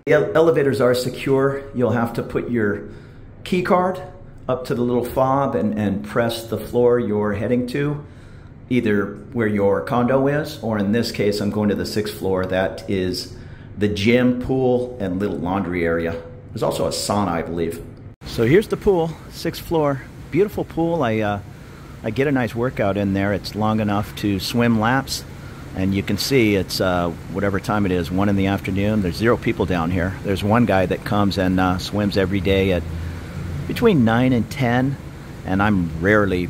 The elevators are secure. You'll have to put your key card up to the little fob and press the floor you're heading to, either where your condo is, or in this case, I'm going to the 6th floor. That is the gym, pool, and little laundry area. There's also a sauna, I believe. So here's the pool, 6th floor. Beautiful pool. I I get a nice workout in there. It's long enough to swim laps, and you can see it's whatever time it is, 1 in the afternoon. There's 0 people down here. There's one guy that comes and swims every day at between 9 and 10, and I'm rarely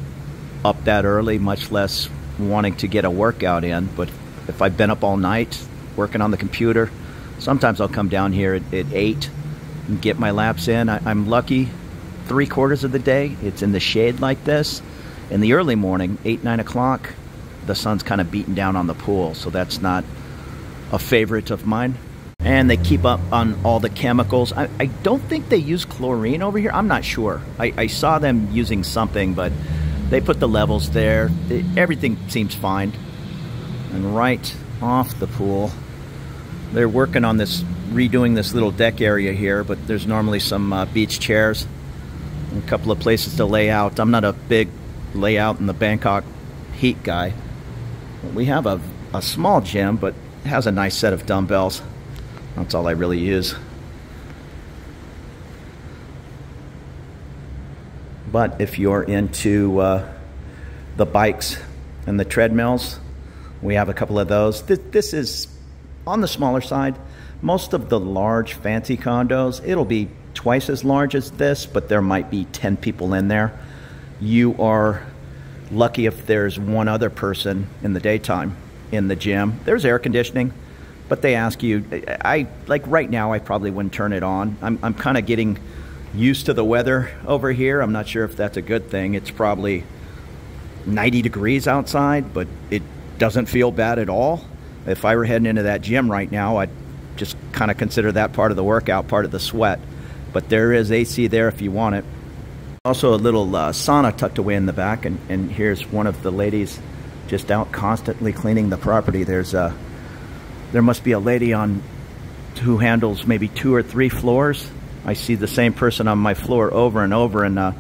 up that early, much less wanting to get a workout in. But if I've been up all night working on the computer, sometimes I'll come down here at 8 and get my laps in. I'm lucky 3/4 of the day it's in the shade like this. In the early morning, 8, 9 o'clock, the sun's kind of beating down on the pool, so that's not a favorite of mine. And they keep up on all the chemicals. I don't think they use chlorine over here. I'm not sure. I saw them using something, but they put the levels there. Everything seems fine. And right off the pool, they're working on this, redoing this little deck area here, but there's normally some beach chairs and a couple of places to lay out. I'm not a big layout in the Bangkok heat guy. We have a small gym, but it has a nice set of dumbbells. That's all I really use. But if you're into the bikes and the treadmills, we have a couple of those. This is on the smaller side. Most of the large fancy condos, it'll be twice as large as this, but there might be 10 people in there. You are lucky if there's one other person in the daytime in the gym. There's air conditioning, but they ask you, like right now, I probably wouldn't turn it on. I'm kind of getting used to the weather over here. I'm not sure if that's a good thing. It's probably 90 degrees outside, but it doesn't feel bad at all. If I were heading into that gym right now, I'd just kind of consider that part of the workout, part of the sweat. But there is AC there if you want it. Also a little sauna tucked away in the back, and here's one of the ladies just out constantly cleaning the property. There must be a lady on who handles maybe 2 or 3 floors. I see the same person on my floor over and over, and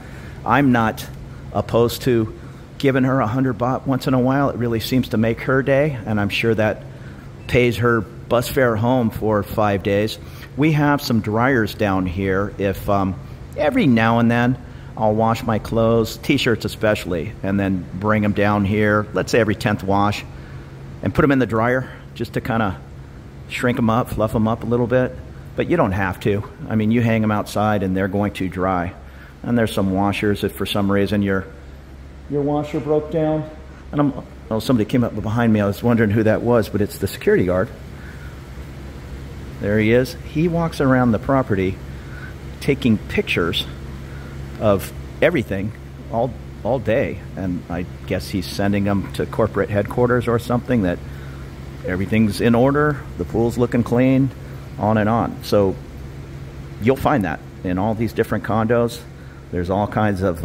I'm not opposed to giving her 100 baht once in a while. It really seems to make her day, and I'm sure that pays her bus fare home for 5 days. We have some dryers down here. If every now and then I'll wash my clothes, t-shirts especially, and then bring them down here, let's say every 10th wash, and put them in the dryer just to kind of shrink them up, fluff them up a little bit. But you don't have to. I mean, you hang them outside and they're going to dry. And there's some washers if for some reason your washer broke down. And somebody came up behind me. I was wondering who that was, but it's the security guard. There he is. He walks around the property taking pictures of everything all day, and I guess he's sending them to corporate headquarters or something, that everything's in order, the pool's looking clean, on and on. So you'll find that in all these different condos. There's all kinds of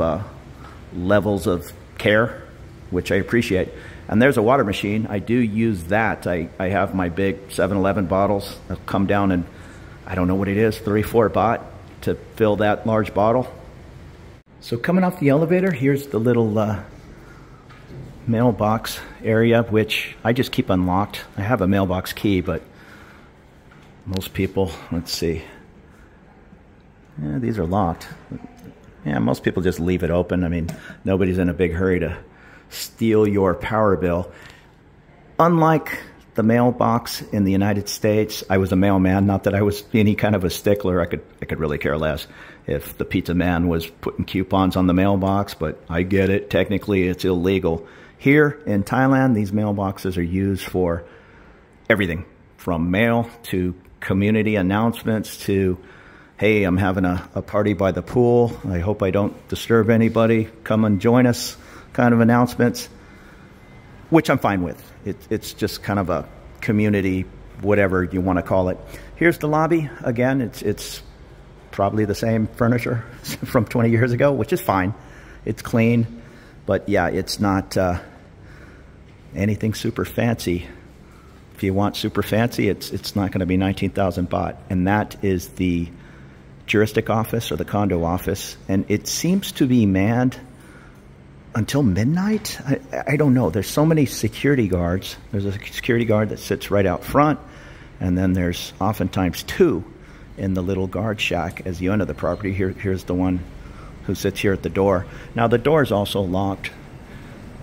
levels of care, which I appreciate. And there's a water machine. I do use that. I have my big 7-Eleven bottles. I'll come down and I don't know what it is, 3-4 baht to fill that large bottle. So coming off the elevator, here's the little mailbox area, which I just keep unlocked. I have a mailbox key, but most people, let's see. Yeah, these are locked. Yeah, most people just leave it open. I mean, nobody's in a big hurry to steal your power bill. Unlike the mailbox in the United States, I was a mailman. Not that I was any kind of a stickler. I could really care less if the pizza man was putting coupons on the mailbox, but I get it. Technically, it's illegal. Here in Thailand, these mailboxes are used for everything, from mail to community announcements to, hey, I'm having a party by the pool. I hope I don't disturb anybody. Come and join us kind of announcements, which I'm fine with. It's just kind of a community, whatever you want to call it. Here's the lobby. Again, it's probably the same furniture from 20 years ago, which is fine. It's clean. But yeah, it's not anything super fancy. If you want super fancy, it's not going to be 19,000 baht. And that is the juristic office or the condo office. And it seems to be manned until midnight. I don't know. There's so many security guards. There's a security guard that sits right out front. And then there's oftentimes 2 in the little guard shack as you enter the property. Here's the one who sits here at the door. Now the door is also locked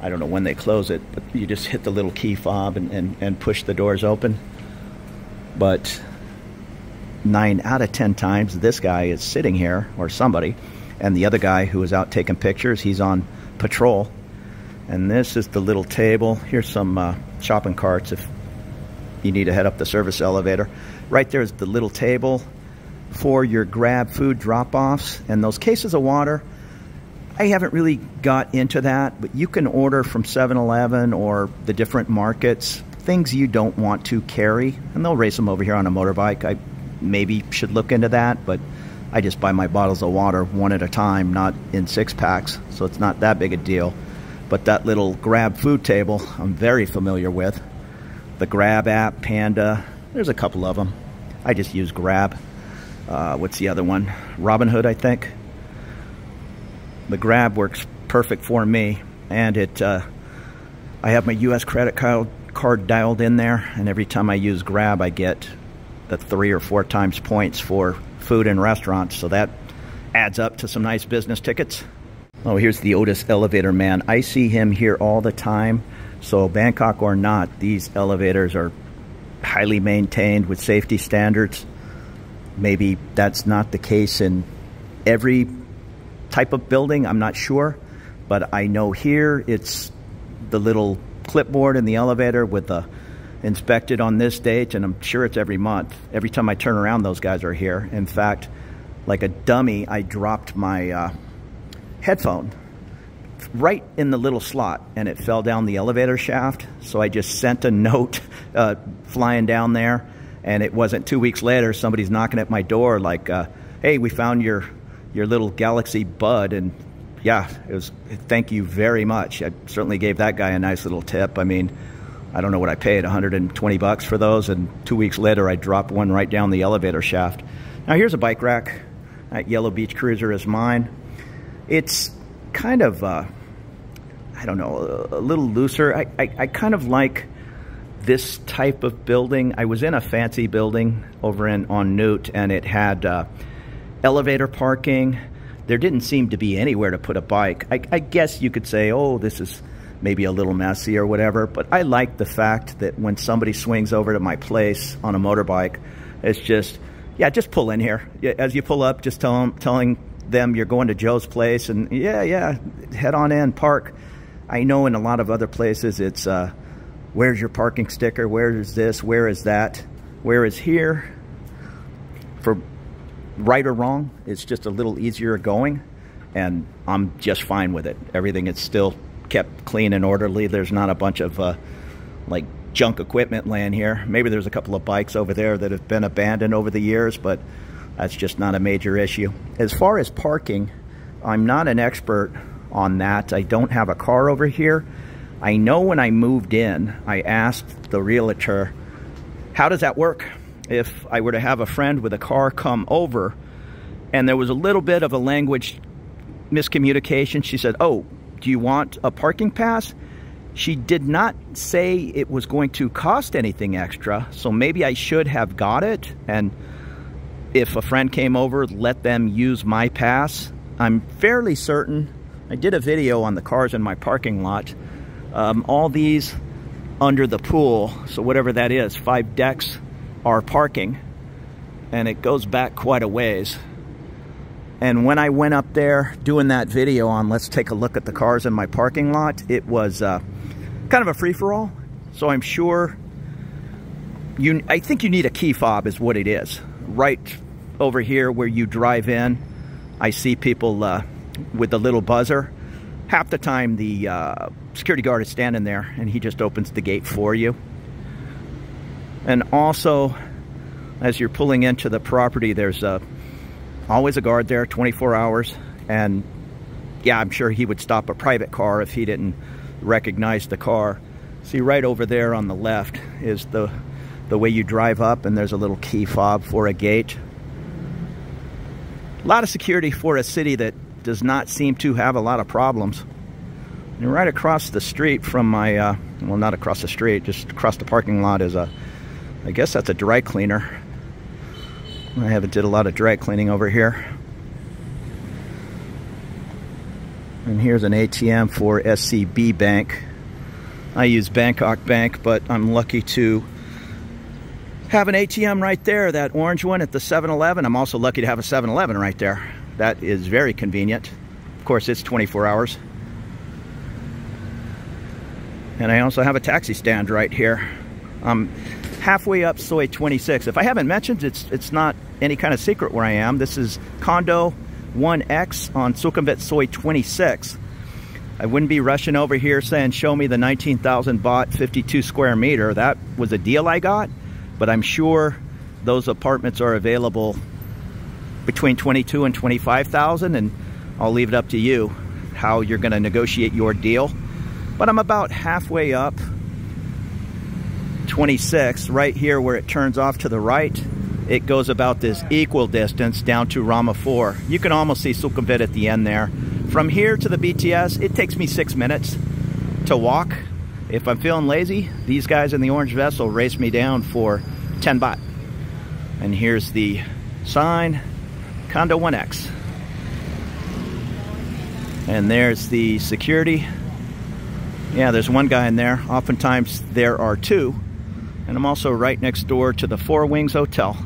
I don't know when they close it, but you just hit the little key fob and push the doors open. But 9 out of 10 times, this guy is sitting here, or somebody, and the other guy who is out taking pictures, he's on patrol. And this is the little table. Here's some shopping carts if you need to head up the service elevator. Right there is the little table for your grab food drop-offs. And those cases of water, I haven't really got into that, but you can order from 7-Eleven or the different markets things you don't want to carry, and they'll race them over here on a motorbike. I maybe should look into that, but I just buy my bottles of water one at a time, not in 6-packs, so it's not that big a deal. But that little Grab food table, I'm very familiar with. The Grab app, Panda, there's a couple of them. I just use Grab. What's the other one? Robinhood, I think. The Grab works perfect for me, and I have my U.S. credit card dialed in there, and every time I use Grab, I get the 3 or 4 times points for food in restaurants, so that adds up to some nice business tickets. Oh, here's the Otis elevator man. I see him here all the time. So Bangkok or not, these elevators are highly maintained with safety standards. Maybe that's not the case in every type of building, I'm not sure. But I know here it's the little clipboard in the elevator with the inspected on this date, and I'm sure it's every month. Every time I turn around, those guys are here. In fact, like a dummy, I dropped my headphone right in the little slot, and it fell down the elevator shaft. So I just sent a note flying down there, and it wasn't 2 weeks later, somebody's knocking at my door like, hey, we found your little Galaxy Bud, and yeah, it was, thank you very much. I certainly gave that guy a nice little tip. I mean, I don't know what I paid, 120 bucks for those, and 2 weeks later I dropped one right down the elevator shaft. Now here's a bike rack. That yellow Beach Cruiser is mine. It's kind of, I don't know, a little looser. I kind of like this type of building. I was in a fancy building over on Newt, and it had elevator parking. There didn't seem to be anywhere to put a bike. I guess you could say, oh, this is maybe a little messy or whatever, but I like the fact that when somebody swings over to my place on a motorbike, it's just, yeah, just pull in here. As you pull up, just telling them you're going to Joe's place, and yeah, head on in, park. I know in a lot of other places it's, where's your parking sticker? Where is this? Where is that? Where is here? For right or wrong, it's just a little easier going, and I'm just fine with it. Everything is still kept clean and orderly. There's not a bunch of like junk equipment laying here. Maybe there's a couple of bikes over there that have been abandoned over the years, but that's just not a major issue. As far as parking, I'm not an expert on that. I don't have a car over here. I know when I moved in, I asked the realtor, how does that work? If I were to have a friend with a car come over, and there was a little bit of a language miscommunication. She said, oh, do you want a parking pass? She did not say it was going to cost anything extra, so maybe I should have got it, and if a friend came over, let them use my pass. I'm fairly certain, I did a video on the cars in my parking lot. All these under the pool, so whatever that is, 5 decks are parking, and it goes back quite a ways. And when I went up there doing that video on let's take a look at the cars in my parking lot, it was kind of a free-for-all. So I'm sure I think you need a key fob is what it is. Right over here where you drive in, I see people with the little buzzer. Half the time the security guard is standing there and he just opens the gate for you. And also, as you're pulling into the property, there's always a guard there 24 hours. And yeah, I'm sure he would stop a private car if he didn't recognize the car. See, right over there on the left is the way you drive up, and there's a little key fob for a gate. A lot of security for a city that does not seem to have a lot of problems. And right across the street from my, well, not across the street, just across the parking lot is I guess that's a dry cleaner. I haven't did a lot of dry cleaning over here. And here's an ATM for SCB Bank. I use Bangkok Bank, but I'm lucky to have an ATM right there, that orange one at the 7-Eleven. I'm also lucky to have a 7-Eleven right there. That is very convenient. Of course, it's 24 hours. And I also have a taxi stand right here. I'm halfway up Soi 26. If I haven't mentioned, it's not any kind of secret where I am. This is Condo 1X on Sukhumvit Soi 26. I wouldn't be rushing over here saying, show me the 19,000 baht, 52 square meter. That was a deal I got, but I'm sure those apartments are available between 22 and 25,000, and I'll leave it up to you how you're going to negotiate your deal. But I'm about halfway up 26, right here where it turns off to the right. It goes about this equal distance down to Rama 4. You can almost see Sukhumvit at the end there. From here to the BTS, it takes me 6 minutes to walk. If I'm feeling lazy, these guys in the orange vest will race me down for 10 baht. And here's the sign, Condo 1X. And there's the security. Yeah, there's one guy in there. Oftentimes there are two. And I'm also right next door to the Four Wings Hotel.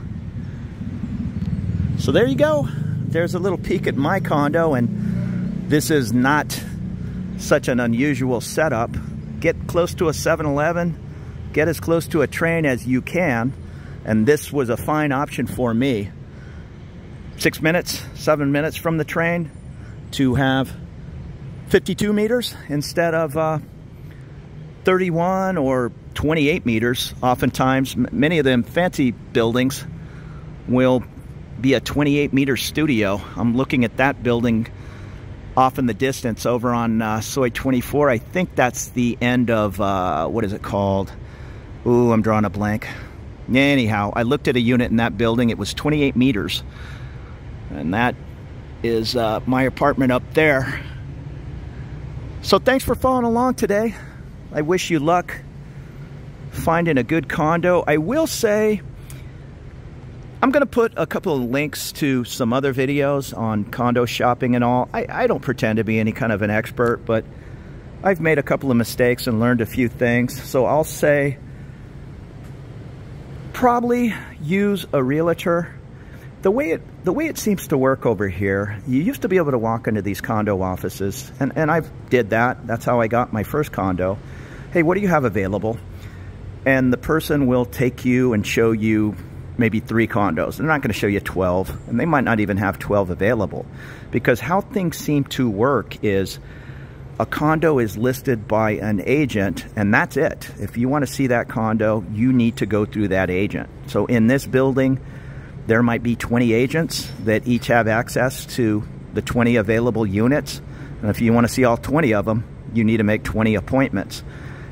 So there you go. There's a little peek at my condo, and this is not such an unusual setup. Get close to a 7-Eleven, get as close to a train as you can, and this was a fine option for me. 6 minutes, 7 minutes from the train to have 52 meters instead of 31 or 28 meters. Oftentimes, many of them fancy buildings will be a 28 meter studio. I'm looking at that building off in the distance over on Soi 24. I think that's the end of, what is it called? Ooh, I'm drawing a blank. Anyhow, I looked at a unit in that building. It was 28 meters. And that is my apartment up there. So thanks for following along today. I wish you luck finding a good condo. I will say, I'm going to put a couple of links to some other videos on condo shopping and all. I don't pretend to be any kind of an expert, but I've made a couple of mistakes and learned a few things. So I'll say, probably use a realtor. The way it seems to work over here, you used to be able to walk into these condo offices, and I did that. That's how I got my first condo. Hey, what do you have available? And the person will take you and show you maybe 3 condos. They're not going to show you 12, and they might not even have 12 available. Because how things seem to work is a condo is listed by an agent, and that's it. If you want to see that condo, you need to go through that agent. So in this building, there might be 20 agents that each have access to the 20 available units. And if you want to see all 20 of them, you need to make 20 appointments.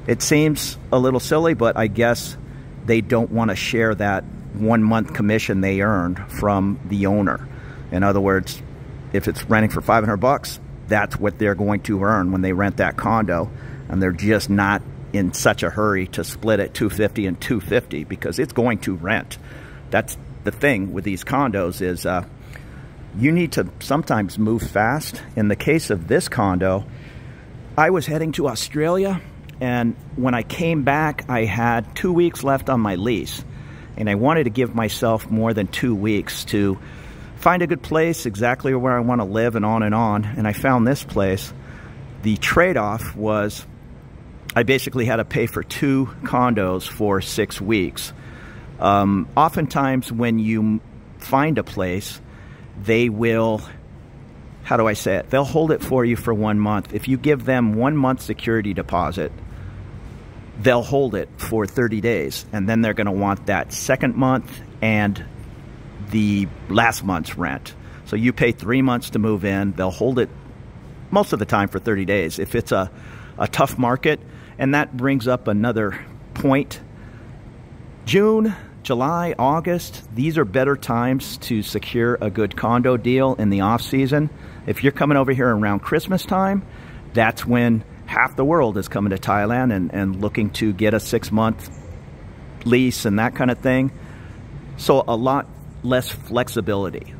It seems a little silly, but I guess they don't want to share that 1 month commission they earned from the owner. In other words, if it's renting for 500 bucks, that's what they're going to earn when they rent that condo. And they're just not in such a hurry to split it 250 and 250 because it's going to rent. That's the thing with these condos is you need to sometimes move fast. In the case of this condo, I was heading to Australia, and when I came back, I had 2 weeks left on my lease, and I wanted to give myself more than 2 weeks to find a good place exactly where I want to live and on, and I found this place. The trade-off was I basically had to pay for 2 condos for 6 weeks. Oftentimes when you find a place, they will, how do I say it? They'll hold it for you for 1 month. If you give them 1 month security deposit, they'll hold it for 30 days. And then they're going to want that second month and the last month's rent. So you pay 3 months to move in. They'll hold it most of the time for 30 days. If it's a tough market, and that brings up another point. June, July, August, these are better times to secure a good condo deal in the off season. If you're coming over here around Christmas time, that's when half the world is coming to Thailand and looking to get a 6-month lease and that kind of thing. So a lot less flexibility.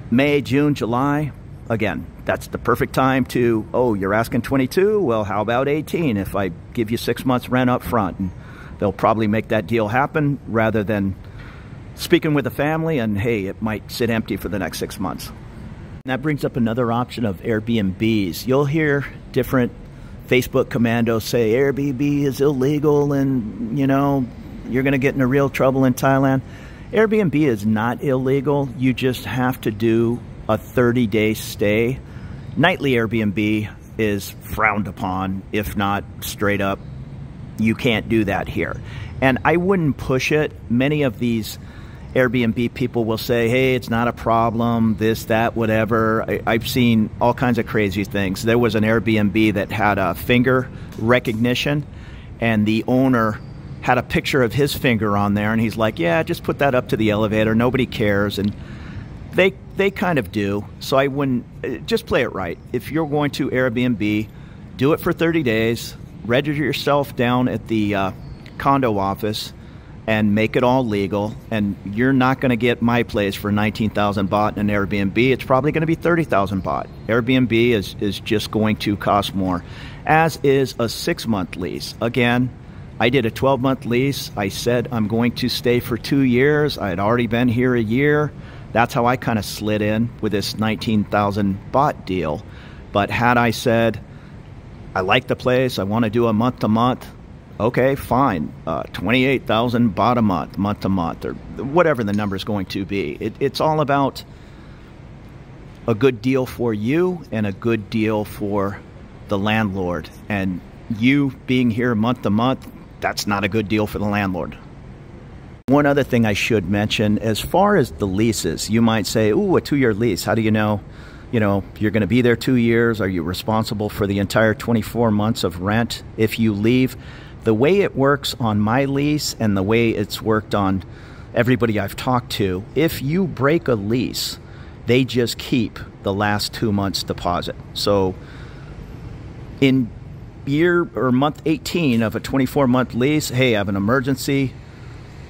May, June, July, again, that's the perfect time to, oh, you're asking 22? Well, how about 18 if I give you 6 months rent up front? And they'll probably make that deal happen rather than speaking with the family and, hey, it might sit empty for the next 6 months. And that brings up another option of Airbnbs. You'll hear different Facebook commandos say Airbnb is illegal and, you know, you're going to get into real trouble in Thailand. Airbnb is not illegal. You just have to do a 30-day stay. Nightly Airbnb is frowned upon, if not straight up. You can't do that here. And I wouldn't push it. Many of these Airbnb people will say, hey, it's not a problem, this, that, whatever. I've seen all kinds of crazy things. There was an Airbnb that had a finger recognition, and the owner had a picture of his finger on there, and he's like, yeah, just put that up to the elevator, nobody cares. And they kind of do. So I wouldn't, just play it right. If you're going to Airbnb, do it for 30 days, register yourself down at the condo office, and make it all legal. And you're not going to get my place for 19,000 baht in an Airbnb. It's probably going to be 30,000 baht. Airbnb is just going to cost more, as is a 6-month lease. Again, I did a 12-month lease. I said I'm going to stay for 2 years. I had already been here a year. That's how I kind of slid in with this 19,000 baht deal. But had I said, I like the place, I want to do a month-to-month, okay, fine. 28,000 baht a month to month, or whatever the number is going to be. It's all about a good deal for you and a good deal for the landlord. And you being here month to month, that's not a good deal for the landlord. One other thing I should mention, as far as the leases, you might say, ooh, a 2-year lease. How do you know, you're going to be there 2 years? Are you responsible for the entire 24 months of rent if you leave? The way it works on my lease and the way it's worked on everybody I've talked to, if you break a lease, they just keep the last 2 months deposit. So in year or month 18 of a 24-month lease, hey, I have an emergency,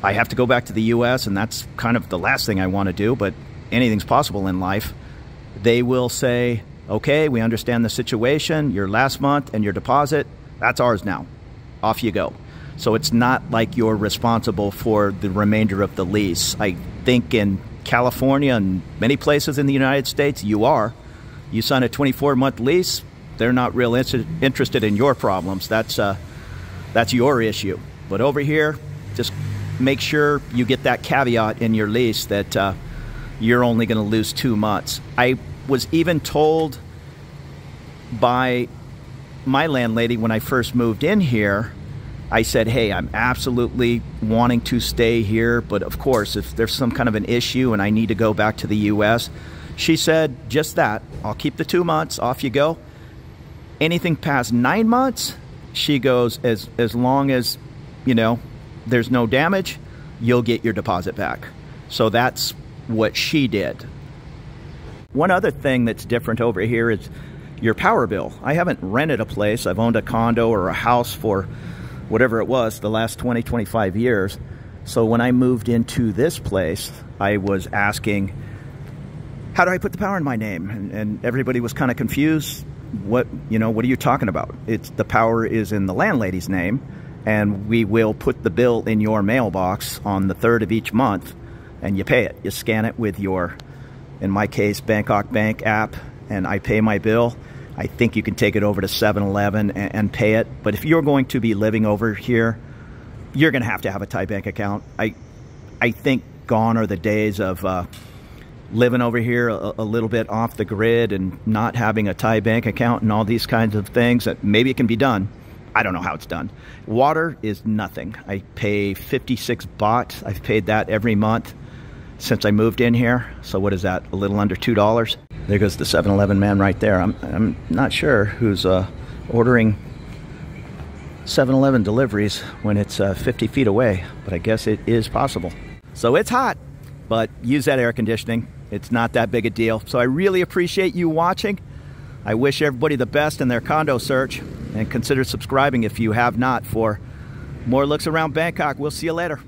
I have to go back to the US, and that's kind of the last thing I want to do, but anything's possible in life. They will say, okay, we understand the situation, your last month and your deposit, that's ours now. Off you go. So it's not like you're responsible for the remainder of the lease. I think in California and many places in the United States, you are. You sign a 24-month lease, they're not real interested in your problems. That's your issue. But over here, just make sure you get that caveat in your lease that you're only going to lose 2 months. I was even told by my landlady when I first moved in here, I said, hey, I'm absolutely wanting to stay here, but of course, if there's some kind of an issue and I need to go back to the US, she said just that. I'll keep the 2 months, off you go. Anything past 9 months, she goes, as long as, there's no damage, you'll get your deposit back. So that's what she did. One other thing that's different over here is your power bill. I haven't rented a place. I've owned a condo or a house for whatever it was, the last 20, 25 years. So when I moved into this place, I was asking, how do I put the power in my name? And everybody was kind of confused. What are you talking about? The power is in the landlady's name, and we will put the bill in your mailbox on the 3rd of each month, and you pay it. You scan it with your, in my case, Bangkok Bank app, and I pay my bill. I think you can take it over to 7-Eleven and pay it. But if you're going to be living over here, you're going to have a Thai bank account. I think gone are the days of living over here a little bit off the grid and not having a Thai bank account and all these kinds of things. That maybe it can be done. I don't know how it's done. Water is nothing. I pay 56 baht. I've paid that every month since I moved in here. So what is that? A little under $2. There goes the 7-Eleven man right there. I'm not sure who's ordering 7-Eleven deliveries when it's 50 feet away, but I guess it is possible. So it's hot, but use that air conditioning. It's not that big a deal. So I really appreciate you watching. I wish everybody the best in their condo search, and consider subscribing if you have not for more looks around Bangkok. We'll see you later.